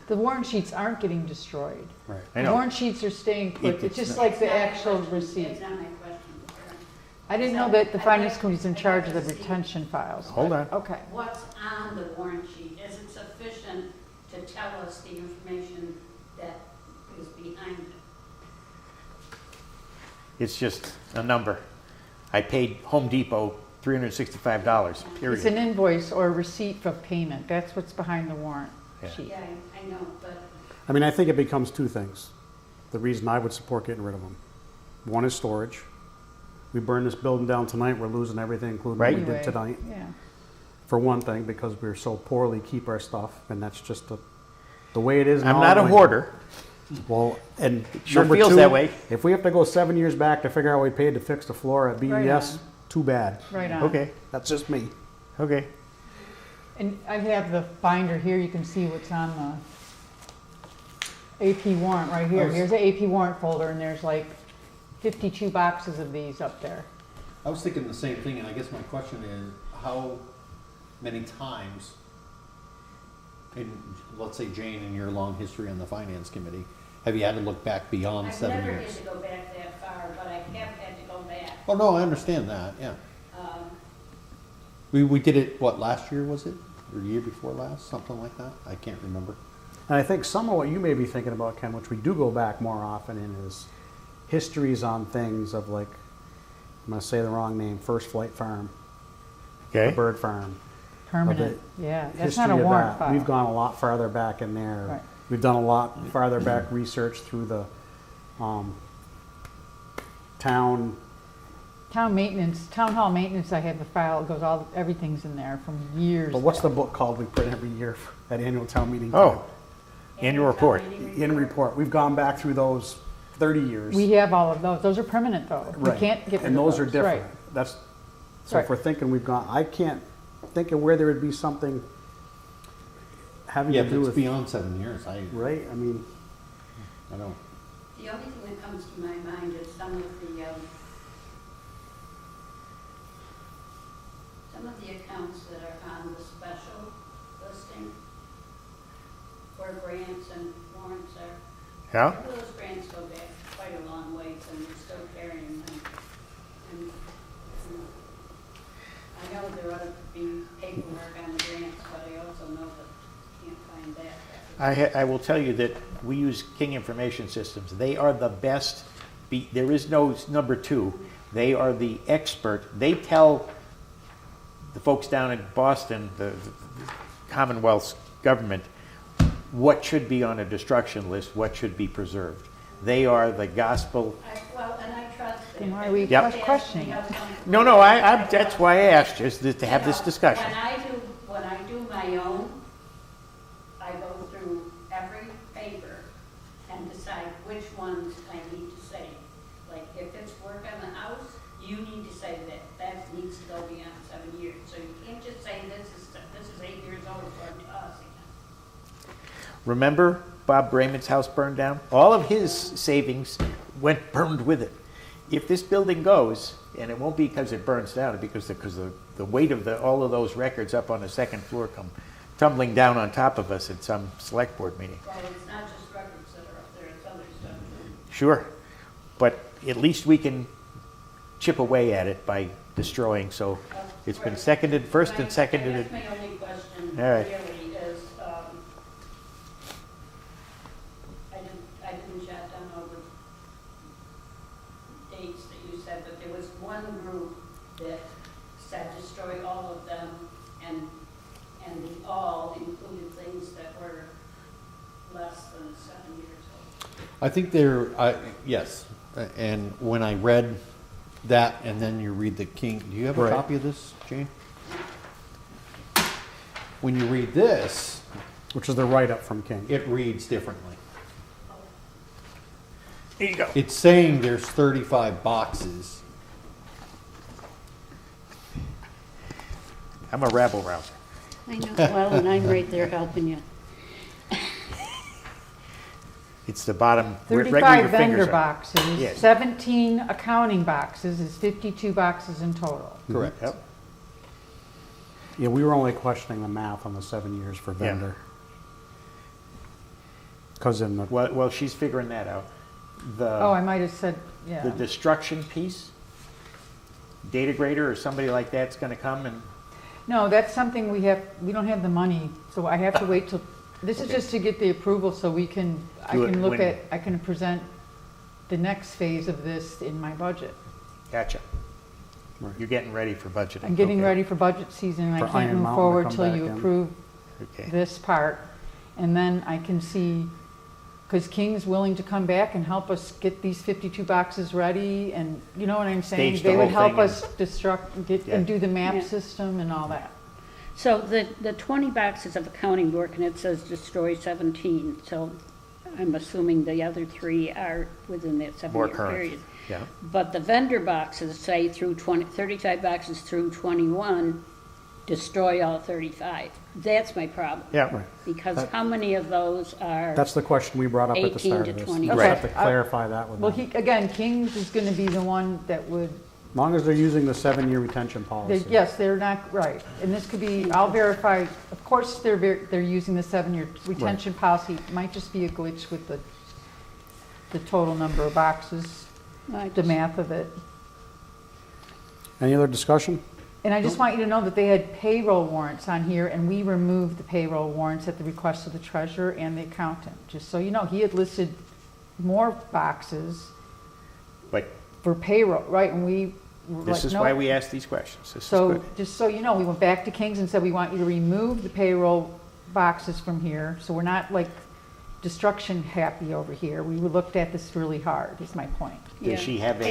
The warrant sheets aren't getting destroyed. Right. I The know. warrant sheets are staying put. It's It's just not- like the That's not my actual question. receipt. That's not my question. I didn't know that the finance committee's in charge of the retention files. Hold on. Okay. What's on the warrant sheet? Is it sufficient to tell us the information that is behind it? It's just a number. I paid Home Depot $365, period. It's an invoice or a receipt of payment. That's what's behind the warrant Yeah. sheet. Yeah, I know, but I mean, I think it becomes two things. The reason I would support getting rid of them. One is storage. We burn this building down tonight, we're losing everything, including what we Anyway, did tonight. Yeah. For one thing, because we're so poorly keep our stuff, and that's just the way it is now. I'm not a hoarder. Well, and Sure number feels two, that way. if we have to go 7 years back to figure out what we paid to fix the floor at Right BES, on. too bad. Right on. Okay, That's just me. okay. And I have the binder here. You can see what's on the AP warrant right here. Here's the AP warrant folder, and there's like 52 boxes of these up there. I was thinking the same thing, and I guess my question is, how many times, in, let's say, Jane, in your long history on the finance committee, have you had to look back beyond I've 7 never had years? to go back that far, but I have had to go back. Oh, no, I understand that, yeah. Um, We did it, what, last year was it? Or the year before last, something like that? I can't remember. And I think some of what you may be thinking about, Ken, which we do go back more often in, is histories on things of, like, I'm going to say the wrong name, First Flight Farm, the Okay. bird farm. Permanent. Yeah, that's History not a of warrant that. file. We've gone a lot farther back in there. Right. We've done a lot farther back research through the town. Town maintenance, town hall maintenance, I have the file, it goes everything's in there from years. But what's the back. book called we print every year at annual town meeting? Oh, annual report. In report. We've gone back through those 30 years. We have all of those. Those are permanent though. We Right. can't get rid of And those are Right. different. That's, so if Right. we're thinking we've gone, I can't think of where there would be something having Yeah, to if do it's with, beyond 7 years, right? I mean, I don't. The only thing that comes to my mind is some of the accounts that are on the special listing, where grants and warrants are. Yeah? Those grants go back quite a long ways, and we're still carrying them. And I know there ought to be paperwork on the grants, but I also know that you can't find that. I will tell you that we use King Information Systems. They are the best. There is no number two. They are the expert. They tell the folks down in Boston, the Commonwealth's government, what should be on a destruction list, what should be preserved. They are the gospel. Well, and I trust that. Then why are we Yep. questioning it? No, that's why I asked, just to have this discussion. When I do my own, I go through every paper and decide which ones I need to save. Like, if it's work on the house, you need to say that needs to go beyond 7 years. So you can't just say this is 8 years old for us again. Remember Bob Brayman's house burned down? All of his savings burned with it. If this building goes, and it won't be because it burns down, because the weight of all of those records up on the second floor come tumbling down on top of us at some select board meeting. Well, it's not just records that are up there, it's other stuff too. Sure, but at least we can chip away at it by destroying. So it's been seconded, first and seconded. I guess my only question All right. really is, I didn't jot down all the dates that you said, but there was one group that less than 7 years old. I think yes, and when I read that, and then you read the King, do you have a Right. copy of this, Jane? When you read this, Which is the write-up from King. it reads differently. There you go. It's saying there's 35 boxes. I'm a rabble rouser. I know, well, and I'm right there helping you. It's the bottom. Where 35 your vendor fingers are. boxes, Yes. 17 accounting boxes is 52 boxes in total. Correct. Yep. Yeah, we were only questioning the math on the 7 years for vendor. Because in the, Well, she's figuring that out. Oh, I might have said, yeah. The destruction piece, data grader or somebody like that's gonna come and, No, that's something we don't have the money, so I have to wait till, this is Okay. just to get the approval so I Do it can look when- at, I can present the next phase of this in my budget. gotcha. Right. You're getting ready for budgeting. I'm getting Okay. ready for budget season and I For can't Iron move Mountain to forward come till back you in. approve Okay. this part. And then I can see, because King's willing to come back and help us get these 52 boxes ready and, you know what I'm saying? Stage the They would whole help thing us Yeah. and do the map Yeah. system and all that. So the 20 boxes of accounting work, and it says destroy 17, so I'm assuming the other 3 are within that More 7-year current. period. Yeah. But the vendor boxes say through 35 boxes through 21, destroy all 35. That's my problem. Yeah. right. Because That- how many of those are, That's the question we brought up at the 18 start to of this. 20. We just have Okay. to clarify that with Well, them. again, King's is gonna be the one that would, As long as they're using the 7-year retention policy. yes, they're not, right. And this could be, I'll verify, of course, they're using the 7-year retention policy. It might just be a glitch with the total number of boxes, the math of it. Any other discussion? And I just want you to know that they had payroll warrants on here, and we removed the payroll warrants at the request of the treasurer and the accountant. Just so you know, he had listed more boxes But for payroll, right? And we were this like, is no. why we ask these questions. This is So, good. just so you know, we went back to King's and said, we want you to remove the payroll boxes from here, so we're not like destruction happy over here. We looked at this really hard, is my point. Yeah. Does she have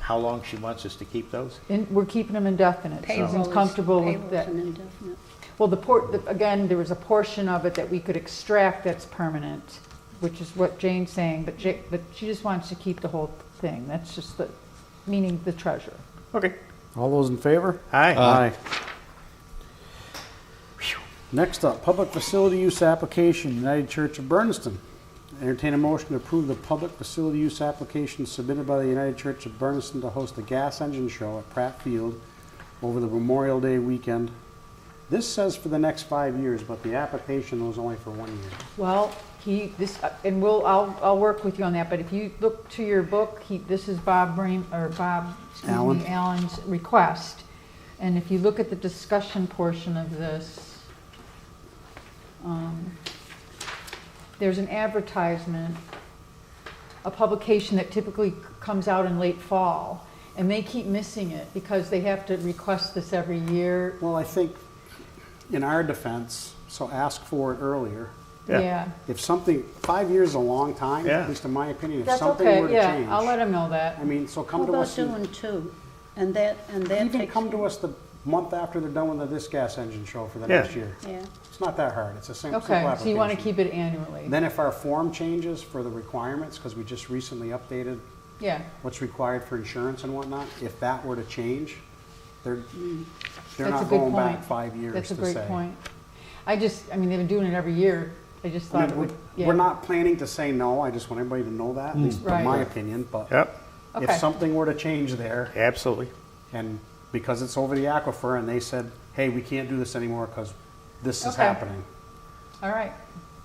how long she wants us to keep those? And we're keeping them indefinite, payroll Susan's is, comfortable with payroll's that. an indefinite. Well, again, there was a portion of it that we could extract that's permanent, which is what Jane's saying, but she just wants to keep the whole thing. That's just meaning the treasurer. Okay. All those in favor? Aye. Aye. Next up, public facility use application, United Church of Bernardston. Entertain a motion to approve the public facility use application submitted by the United Church of Bernardston to host a gas engine show at Pratt Field over the Memorial Day weekend. This says for the next 5 years, but the application was only for 1 year. Well, I'll work with you on that, but if you look to your book, this is Allen. Allen's request. And if you look at the discussion portion of this, there's an advertisement, a publication that typically comes out in late fall, and they keep missing it because they have to request this every year. Well, I think in our defense, so ask for it earlier. Yeah. Yeah. If something, 5 years is a long time, Yeah. at least in my opinion, if That's something were okay, to yeah, change. I'll let them know that. I mean, so come How to about us. and- doing 2? And that Even takes. come to us the month after they're done with the disc gas engine show for the Yeah. next year. Yeah. It's not that hard, it's a simple Okay, application. so you want to keep it annually? Then if our form changes for the requirements, because we just recently updated Yeah, what's required for insurance and whatnot, if that were to change, they're That's a not good going back point. 5 years that's to a say. great point. I mean, they've been doing it every year. I just I thought mean, it would, yeah. we're not planning to say no, I just want everybody to know that, at least in Right. my opinion, but Yep. if Okay. something were to change there, Absolutely. and because it's over the aquifer, and they said, hey, we can't do this anymore because this is Okay. happening, All right.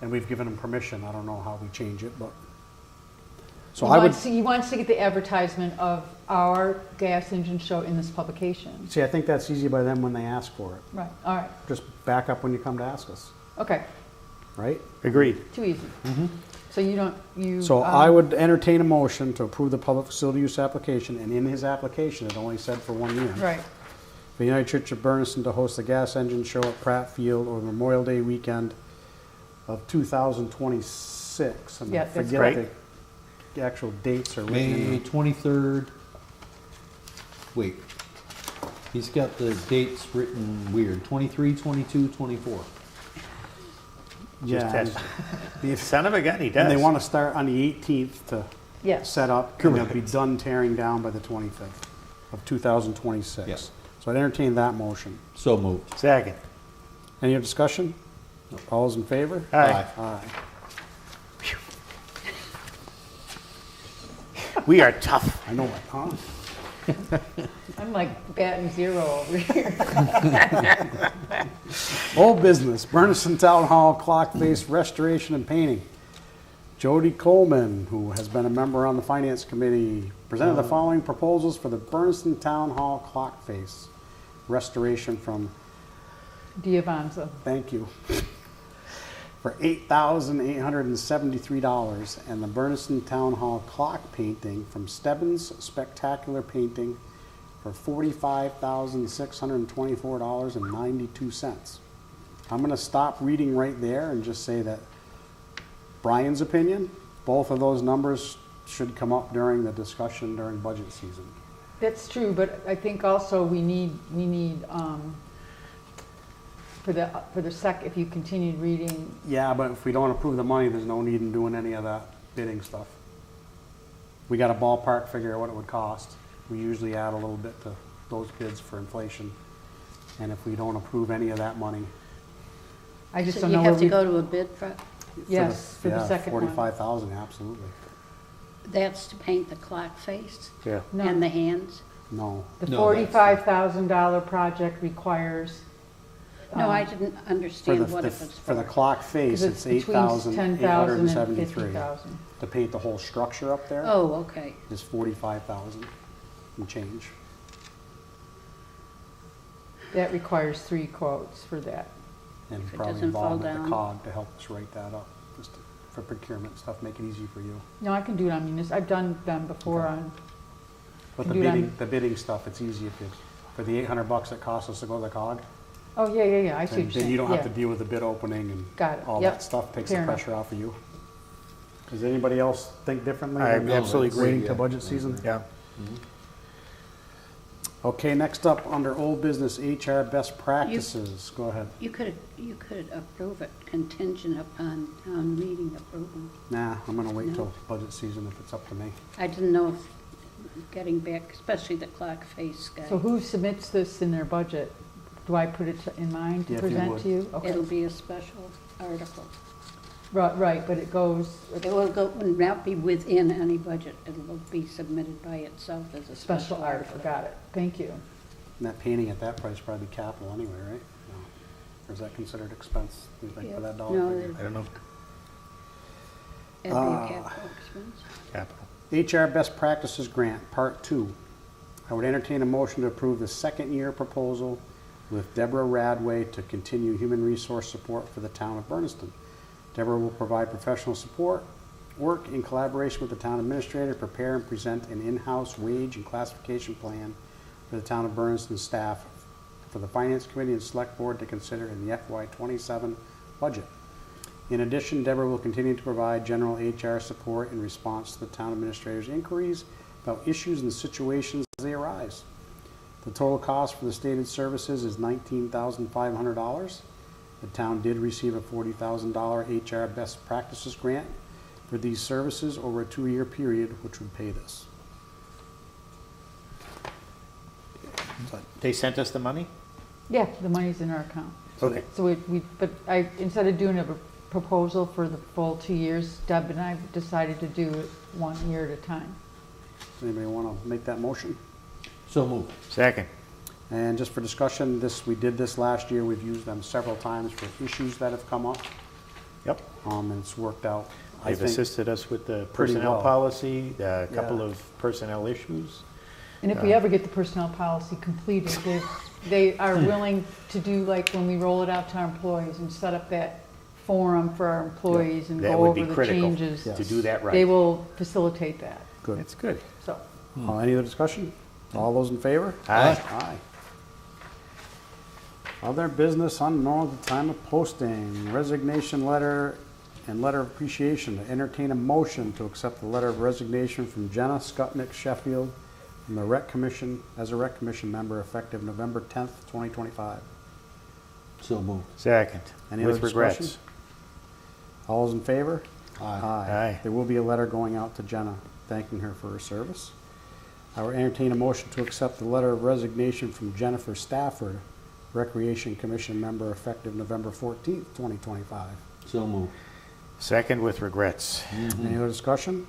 and we've given them permission, I don't know how we change it, but. So He I would, wants to get the advertisement of our gas engine show in this publication. see, I think that's easy by them when they ask for it. Right, all right, Just back up when you come to ask us, okay, right? Agreed. too easy. So So I would entertain a motion to approve the public facility use application, and in his application, it only said for 1 year. Right, The United Church of Bernardston to host the gas engine show at Pratt Field over Memorial Day weekend of 2026. And I Yeah, that's forget right. the actual dates are written in May the- 23rd. Wait. He's got the dates written weird. 23, 22, 24. Just Yeah, test. and Son of a gun, he does. and they want to start on the 18th to Yes. set up, and they'll be done tearing down by the 25th of 2026. Yes. So I'd entertain that motion. So moved. Second. Any other discussion? All those in favor? Aye. Aye. We are tough. I know it, huh? I'm like batting zero over here. Old business, Bernardston Town Hall clock face restoration and painting. Jody Coleman, who has been a member on the Finance Committee, presented the following proposals for the Bernardston Town Hall clock face restoration from, Diavanza. thank you, for $8,873, and the Bernardston Town Hall clock painting from Stebbins Spectacular Painting for $45,624.92. I'm going to stop reading right there and just say that Brian's opinion, both of those numbers should come up during the discussion during budget season. That's true, but I think also we need, for the if you continued reading, Yeah, but if we don't approve the money, there's no need in doing any of that bidding stuff. We got a ballpark figure of what it would cost. We usually add a little bit to those bids for inflation. And if we don't approve any of that money. I just So don't you know where have to we. go to a bid for, Yes, for the yeah, second one. 45,000, absolutely. that's to paint the clock face Yeah. No. and the hands? No. The No, that's- $45,000 project requires. No, I um, didn't For understand the, what the- it was for the for. clock face, 'cause it's between 10,000 and 8,873. 50,000. To paint the whole structure up there Oh, okay. is 45,000 and change. That requires 3 quotes for that. And If it probably doesn't fall involvement of the down. COG to help us write that up, just for procurement stuff, make it easy for you. No, I can do it on I've done them before Okay. on, But Can the do it on- bidding stuff, it's easy if you, for the $800 it costs us to go to the COG, oh, yeah, I see what then you're saying. you don't have to Yeah. deal with the bid opening and Got it. all Yep. that stuff, takes Fair the enough. pressure off of you. Does anybody else think differently? I than absolutely agree, Waiting yeah. till budget season? Yeah. Okay, next up, under old business, HR best practices, go ahead. You could approve it contingent upon town meeting approval. Nah, I'm gonna wait No. till budget season if it's up to me. I didn't know if, getting back, especially the clock face guy. So who submits this in their budget? Do I put it in mind to Yeah, if you present would. to you? Okay. It'll be a special article. Right, but it goes, It will not be within any budget. It will be submitted by itself as a special article, got it. Thank you. And that painting at that price probably capital anyway, right? No. Or is that considered expense, you think, for that dollar No, figure? I don't know. it'd be a capital expense. Capital. HR Best Practices Grant, Part 2. I would entertain a motion to approve the second year proposal with Deborah Radway to continue human resource support for the town of Bernardston. Deborah will provide professional support, work in collaboration with the town administrator, prepare and present an in-house wage and classification plan for the town of Bernardston staff for the Finance Committee and Select Board to consider in the FY27 budget. In addition, Deborah will continue to provide general HR support in response to the town administrator's inquiries about issues and situations as they arise. The total cost for the stated services is $19,500. The town did receive a $40,000 HR Best Practices grant for these services over a 2-year period, which would pay this. They sent us the money? Yeah, the money's in our account. Okay. So instead of doing a proposal for the full 2 years, Deb and I decided to do it 1 year at a time. Does anybody want to make that motion? So moved. Second. And just for discussion, we did this last year. We've used them several times for issues that have come up. Yep. And it's worked out, I They've think. assisted us with the pretty personnel well. policy, a couple Yeah. of personnel issues. And if we ever get the personnel policy completed, they are willing to do like when we roll it out to our employees and set up that forum for our employees and That go would over be the critical changes. to do that right. They will facilitate that, Good. That's good. so. Any other discussion? All those in favor? Aye. Aye. Other business unknown at the time of posting, resignation letter and letter of appreciation. To entertain a motion to accept the letter of resignation from Jenna Skutnick Sheffield from the Rec Commission as a Rec Commission member effective November 10th, 2025. So moved. Second. Any With other discussion? regrets. All those in favor? Aye. Aye. There will be a letter going out to Jenna thanking her for her service. I will entertain a motion to accept the letter of resignation from Jennifer Stafford, Recreation Commission member effective November 14th, 2025. So moved. Second with regrets. Any other discussion?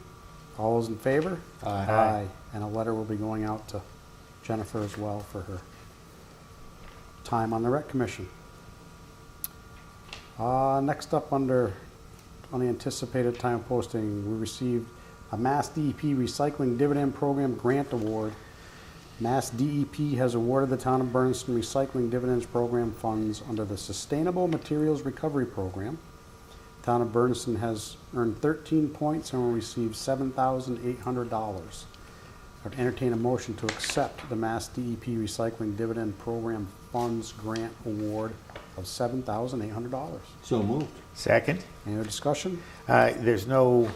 All those in favor? Aye. And a letter will be going out to Jennifer as well for her time on the Rec Commission. Next up, under unanticipated time posting, we received a Mass DEP Recycling Dividend Program Grant Award. Mass DEP has awarded the town of Bernardston Recycling Dividends Program funds under the Sustainable Materials Recovery Program. The town of Bernardston has earned 13 points and will receive $7,800. I would entertain a motion to accept the Mass DEP Recycling Dividend Program Funds Grant Award of $7,800. So moved. Second. Any other discussion? There's no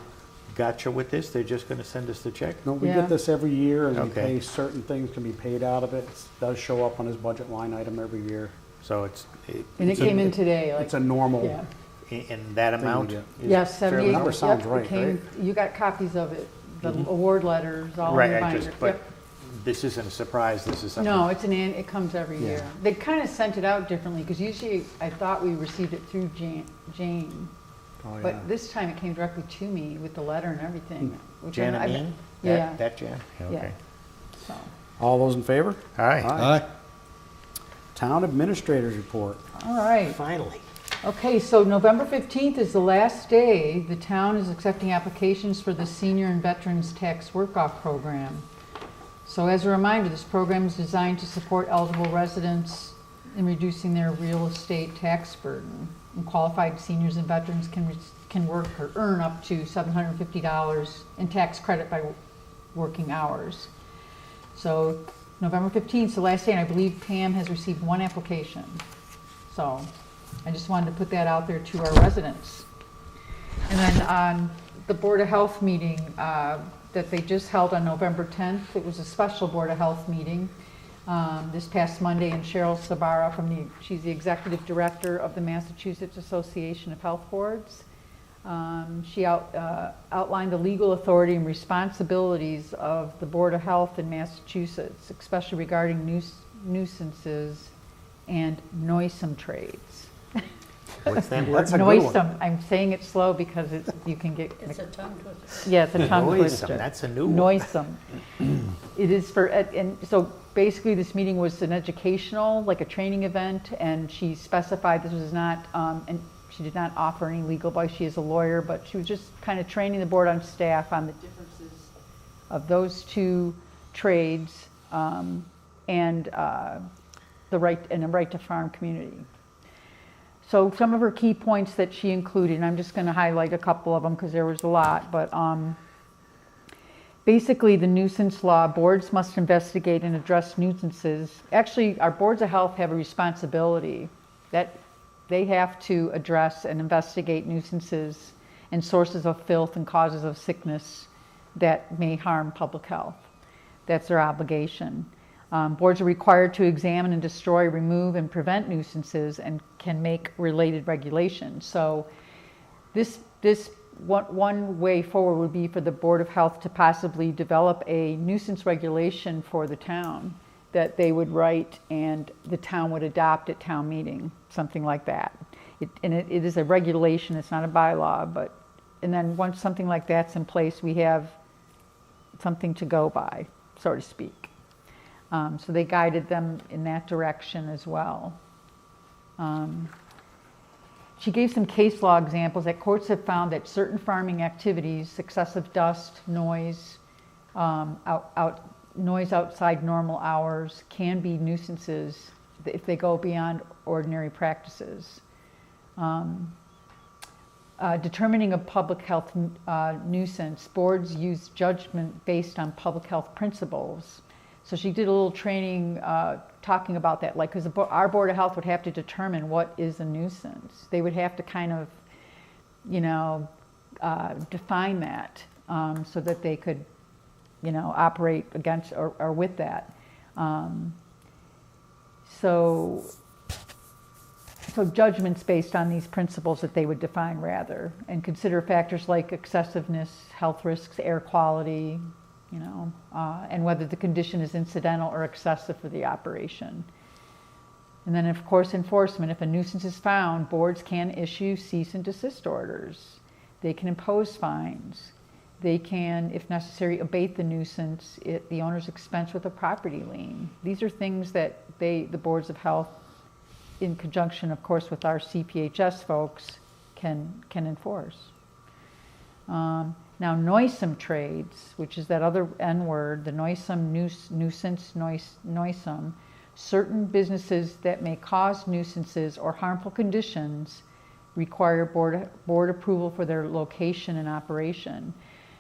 gotcha with this? They're just gonna send us the check? No, we Yeah. get this every year, and we Okay. pay certain things can be paid out of it. It does show up on his budget line item every year. So it's, And it came in today, It's a normal yeah. in that thing we amount? get. Yes, Fair- 78. number sounds Yep, it right, came- You got copies of it, the award letters, all in Right, your I binder. just, but Yep. this isn't a surprise, this is something. No, it comes every Yeah. year. They kind of sent it out differently, because usually I thought we received it through Jane. Oh, yeah. But this time it came directly to me with the letter and everything. which I- Jan I- Amin? Yeah, That Jan? Okay. so, All those in favor? Aye. Aye. Town Administrators Report. all right. Finally. Okay, so November 15th is the last day the town is accepting applications for the Senior and Veterans Tax Work-Off Program. So as a reminder, this program is designed to support eligible residents in reducing their real estate tax burden. And qualified seniors and veterans can work or earn up to $750 in tax credit by working hours. So November 15th is the last day, and I believe Pam has received one application. So I just wanted to put that out there to our residents. And then on the Board of Health meeting that they just held on November 10th, it was a special Board of Health meeting this past Monday, and Cheryl Sabara she's the Executive Director of the Massachusetts Association of Health Boards. She outlined the legal authority and responsibilities of the Board of Health in Massachusetts, especially regarding nuisances and noisome trades. What's that word? That's a good one. Noisome, I'm saying it slow because you can get. It's a tongue twister. Yeah, it's a tongue Noisome, twister. that's a new one. Noisome. It is and so basically this meeting was an educational, like a training event, and she specified this was not, and she did not offer any legal advice. She is a lawyer, but she was just kind of training the board on staff on the differences of those two trades and the right to farm community. So some of her key points that she included, and I'm just going to highlight a couple of them because there was a lot, but basically the nuisance law, boards must investigate and address nuisances. Actually, our boards of health have a responsibility that they have to address and investigate nuisances and sources of filth and causes of sickness that may harm public health. That's their obligation. Boards are required to examine and destroy, remove, and prevent nuisances and can make related regulations. So this one way forward would be for the Board of Health to possibly develop a nuisance regulation for the town that they would write and the town would adopt at town meeting, something like that. It is a regulation, it's not a bylaw, and then once something like that's in place, we have something to go by, so to speak. So they guided them in that direction as well. She gave some case law examples that courts have found that certain farming activities, excessive dust, noise, noise outside normal hours, can be nuisances if they go beyond ordinary practices. Determining a public health nuisance, boards use judgment based on public health principles. So she did a little training talking about that, like, because our Board of Health would have to determine what is a nuisance. They would have to kind of, you know, define that so that they could, you know, operate against or with that. So judgments based on these principles that they would define rather, and consider factors like excessiveness, health risks, air quality, you know, and whether the condition is incidental or excessive for the operation. And then, of course, enforcement. If a nuisance is found, boards can issue cease and desist orders. They can impose fines. They can, if necessary, abate the nuisance at the owner's expense with a property lien. These are things that the boards of health, in conjunction, of course, with our CPHS folks, can enforce. Now, noisome trades, which is that other N word, the noisome, nuisance, noisome, certain businesses that may cause nuisances or harmful conditions require board approval for their location and operation.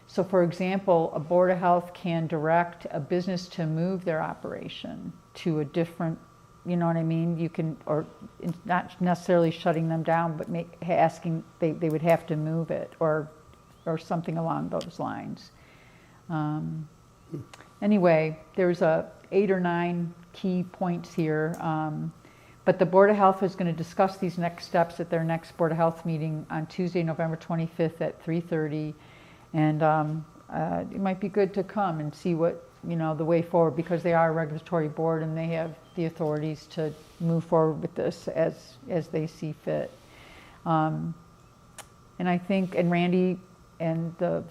So, for example, a Board of Health can direct a business to move their operation to a different, you know what I mean? You can, or not necessarily shutting them down, but asking, they would have to move it, or something along those lines. Anyway, there's 8 or 9 key points here, but the Board of Health is going to discuss these next steps at their next Board of Health meeting on Tuesday, November 25th at 3:30, and it might be good to come and see what, you know, the way forward, because they are a regulatory board and they have the authorities to move forward with this as they see fit. And I think, and Randy and the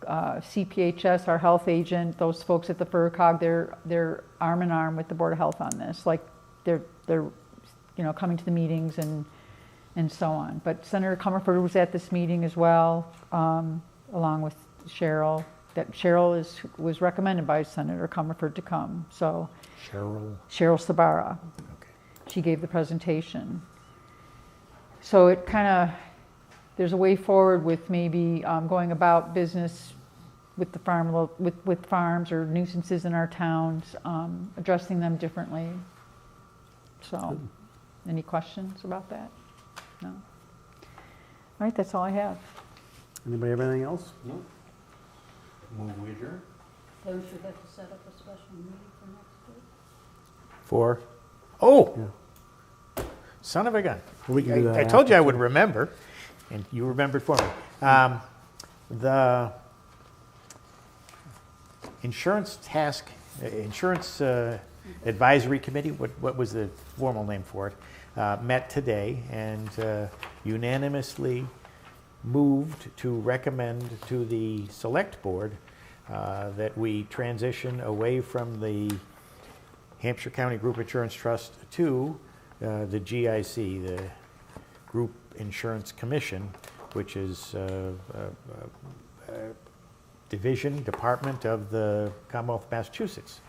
CPHS, our health agent, those folks at the FERCOG, they're arm in arm with the Board of Health on this. Like they're you know, coming to the meetings and so on. But Senator Comerford was at this meeting as well, along with Cheryl. That Cheryl was recommended by Senator Comerford to come. So Cheryl Sabara. Okay. She gave the presentation. So it kind of, there's a way forward with maybe going about business with the with farms or nuisances in our towns, addressing them differently. So, any questions about that? No? All right, that's all I have. Anybody have anything else? No. Move we adjourn. Don't you have to set up a special meeting for next week? For, oh, Yeah. son of a gun. We can do that I told you I after, would too. remember, and you remembered for me. The insurance advisory committee, what was the formal name for it, met today and unanimously moved to recommend to the select board that we transition away from the Hampshire County Group Insurance Trust to the GIC, the Group Insurance Commission, which is a department of the Commonwealth of Massachusetts.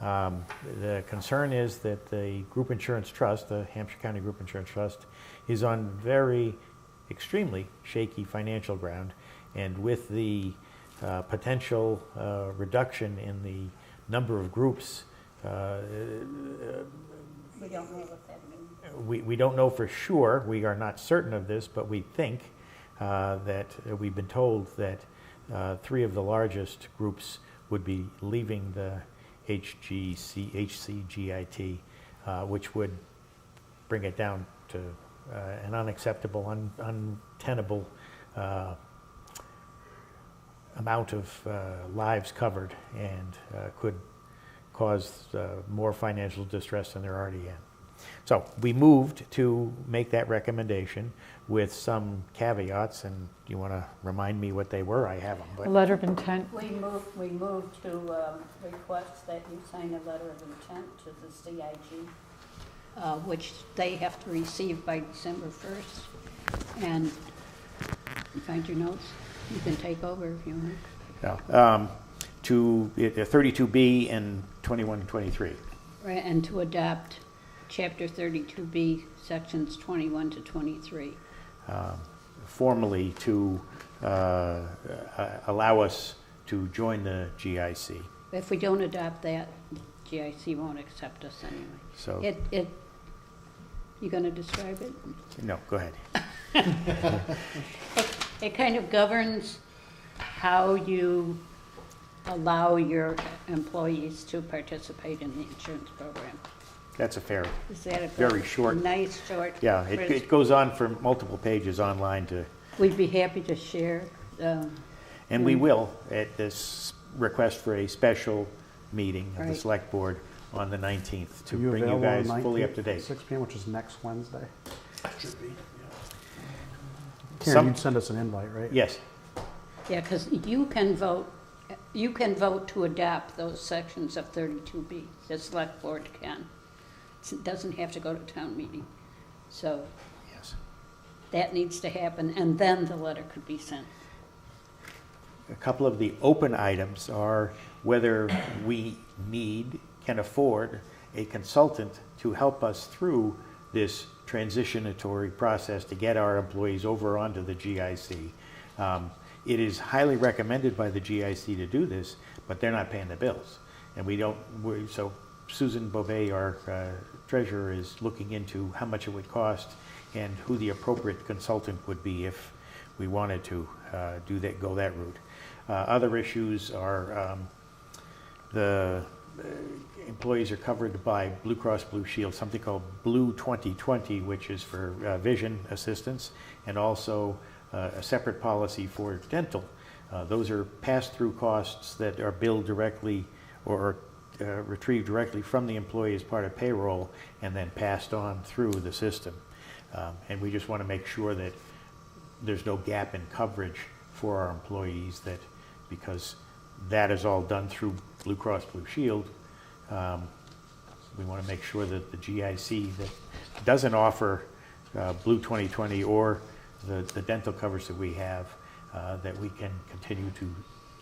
The concern is that the Group Insurance Trust, the Hampshire County Group Insurance Trust, is on extremely shaky financial ground, and with the potential reduction in the number of groups, We don't know what that means. we don't know for sure. We are not certain of this, but we think that we've been told that 3 of the largest groups would be leaving the HCGIT, which would bring it down to an unacceptable, untenable amount of lives covered, and could cause more financial distress than they're already in. So we moved to make that recommendation with some caveats, and you want to remind me what they were? I have them. A But letter of intent. We moved to request that you sign a letter of intent to the CIG, which they have to receive by December 1st. And you find your notes, you can take over if you want. to 32B and 21 and 23. Right, and to adopt Chapter 32B, Sections 21 to 23. Formally to allow us to join the GIC. if we don't adopt that, GIC won't accept us anyway. So, You gonna describe it? no, go ahead. It kind of governs how you allow your employees to participate in the insurance program. That's a fair, Is that a good? very short. Nice, short. Yeah, it goes on for multiple pages online to, We'd be happy to share. and we will at this request for a special meeting of the Right. select board on the 19th to Are you bring you available on guys the fully 19th up to date. 6 p.m., which is next Wednesday. Should be. Karen, Some- you'd send us an invite, right? Yes, Yeah, because you can vote to adopt those sections of 32B. The select board can. It doesn't have to go to town meeting. So yes. that needs to happen, and then the letter could be sent. A couple of the open items are whether we can afford a consultant to help us through this transitionatory process to get our employees over onto the GIC. It is highly recommended by the GIC to do this, but they're not paying the bills. And so Susan Beauvais, our treasurer, is looking into how much it would cost and who the appropriate consultant would be if we wanted to go that route. Other issues are the employees are covered by Blue Cross Blue Shield, something called Blue 2020, which is for vision assistance, and also a separate policy for dental. Those are pass-through costs that are billed directly or retrieved directly from the employee as part of payroll and then passed on through the system. And we just want to make sure that there's no gap in coverage for our employees, that because that is all done through Blue Cross Blue Shield, we want to make sure that the GIC that doesn't offer Blue 2020 or the dental coverage that we have, that we can continue to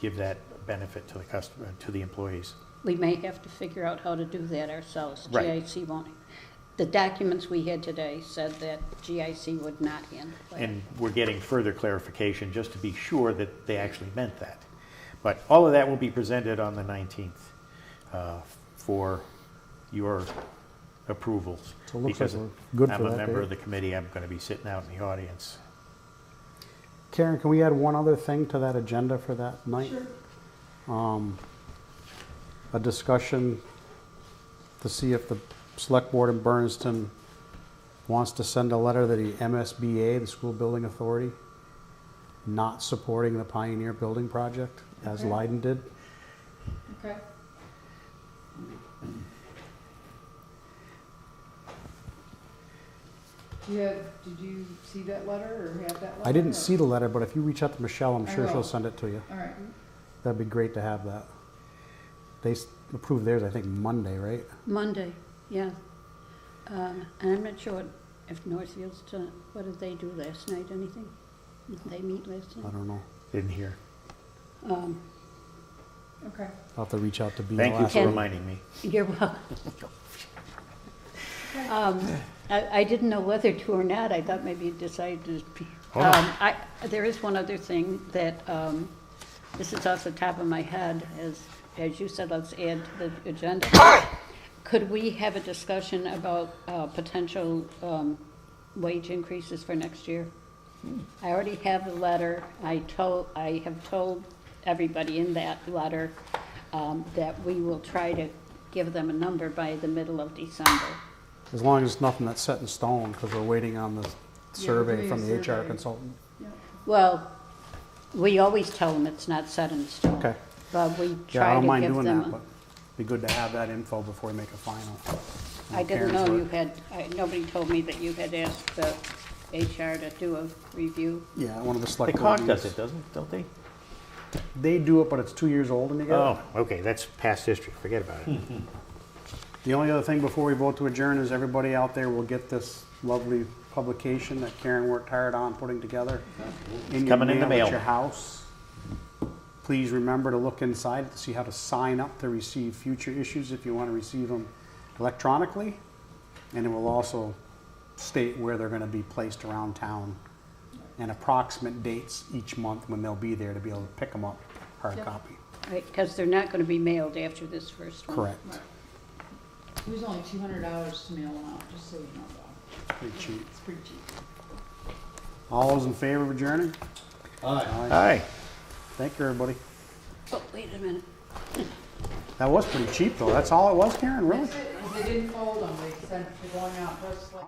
give that benefit to the customer, to the employees. We may have to figure out how to do that ourselves. Right. GIC won't. The documents we had today said that GIC would not handle that. And we're getting further clarification just to be sure that they actually meant that. But all of that will be presented on the 19th for your approvals. So it looks Because like we're good for I'm a that member day. of the committee, I'm going to be sitting out in the audience. Karen, can we add one other thing to that agenda for that night? Sure. A discussion to see if the select board in Bernardston wants to send a letter to the MSBA, the School Building Authority, not supporting the Pioneer Building Project, as Okay. Leiden did. Okay. Yeah, did you see that letter or have that letter? I didn't or- see the letter, but if you reach out to Michelle, I'm I sure she'll will. send it to you. All right. That'd be great to have that. They approved theirs, I think, Monday, right? Monday, yeah. And I'm not sure if Northfield's done, what did they do last night, anything? Did they meet last I night? don't know. Didn't hear. Okay. I'll have to reach out to BLS. Thank you for Ken- reminding me. You're welcome. I didn't know whether to or not. I thought maybe you decided to. Oh, no. There is one other thing that, this is off the top of my head, as you said, let's add to the agenda. Could we have a discussion about potential wage increases for next year? I already have the letter. I have told everybody in that letter that we will try to give them a number by the middle of December. As long as it's nothing that's set in stone, because we're waiting on the survey doing from a the HR survey. consultant. Well, we always tell them it's not set in stone. Okay. But we Yeah, I try don't to mind give doing them. that, but be good to have that info before we make a final. I didn't Karen's know you work. had, nobody told me that you had asked the HR to do a review. Yeah, one of the The select board COG does meetings. it, don't they? They do it, but it's 2 years old and you get it. Oh, okay, that's past history, forget about it. The only other thing before we vote to adjourn is everybody out there will get this lovely publication that Karen worked hard on putting together. In your coming in the mail mail. at your house. Please remember to look inside to see how to sign up to receive future issues if you want to receive them electronically. And it will also state where they're going to be placed around town and approximate dates each month when they'll be there to be able to pick them up hard Yep. copy. Right, because they're not going to be mailed after this first one. Correct. It was only $200 to mail them out, just so you know that. Pretty cheap. It's pretty cheap. All those in favor of adjourning? Aye. Aye. Thank you, everybody. Oh, wait a minute. That was pretty cheap, though. That's all it was, Karen, really? That's it, 'cause they didn't fold them, they sent, they're going out just like.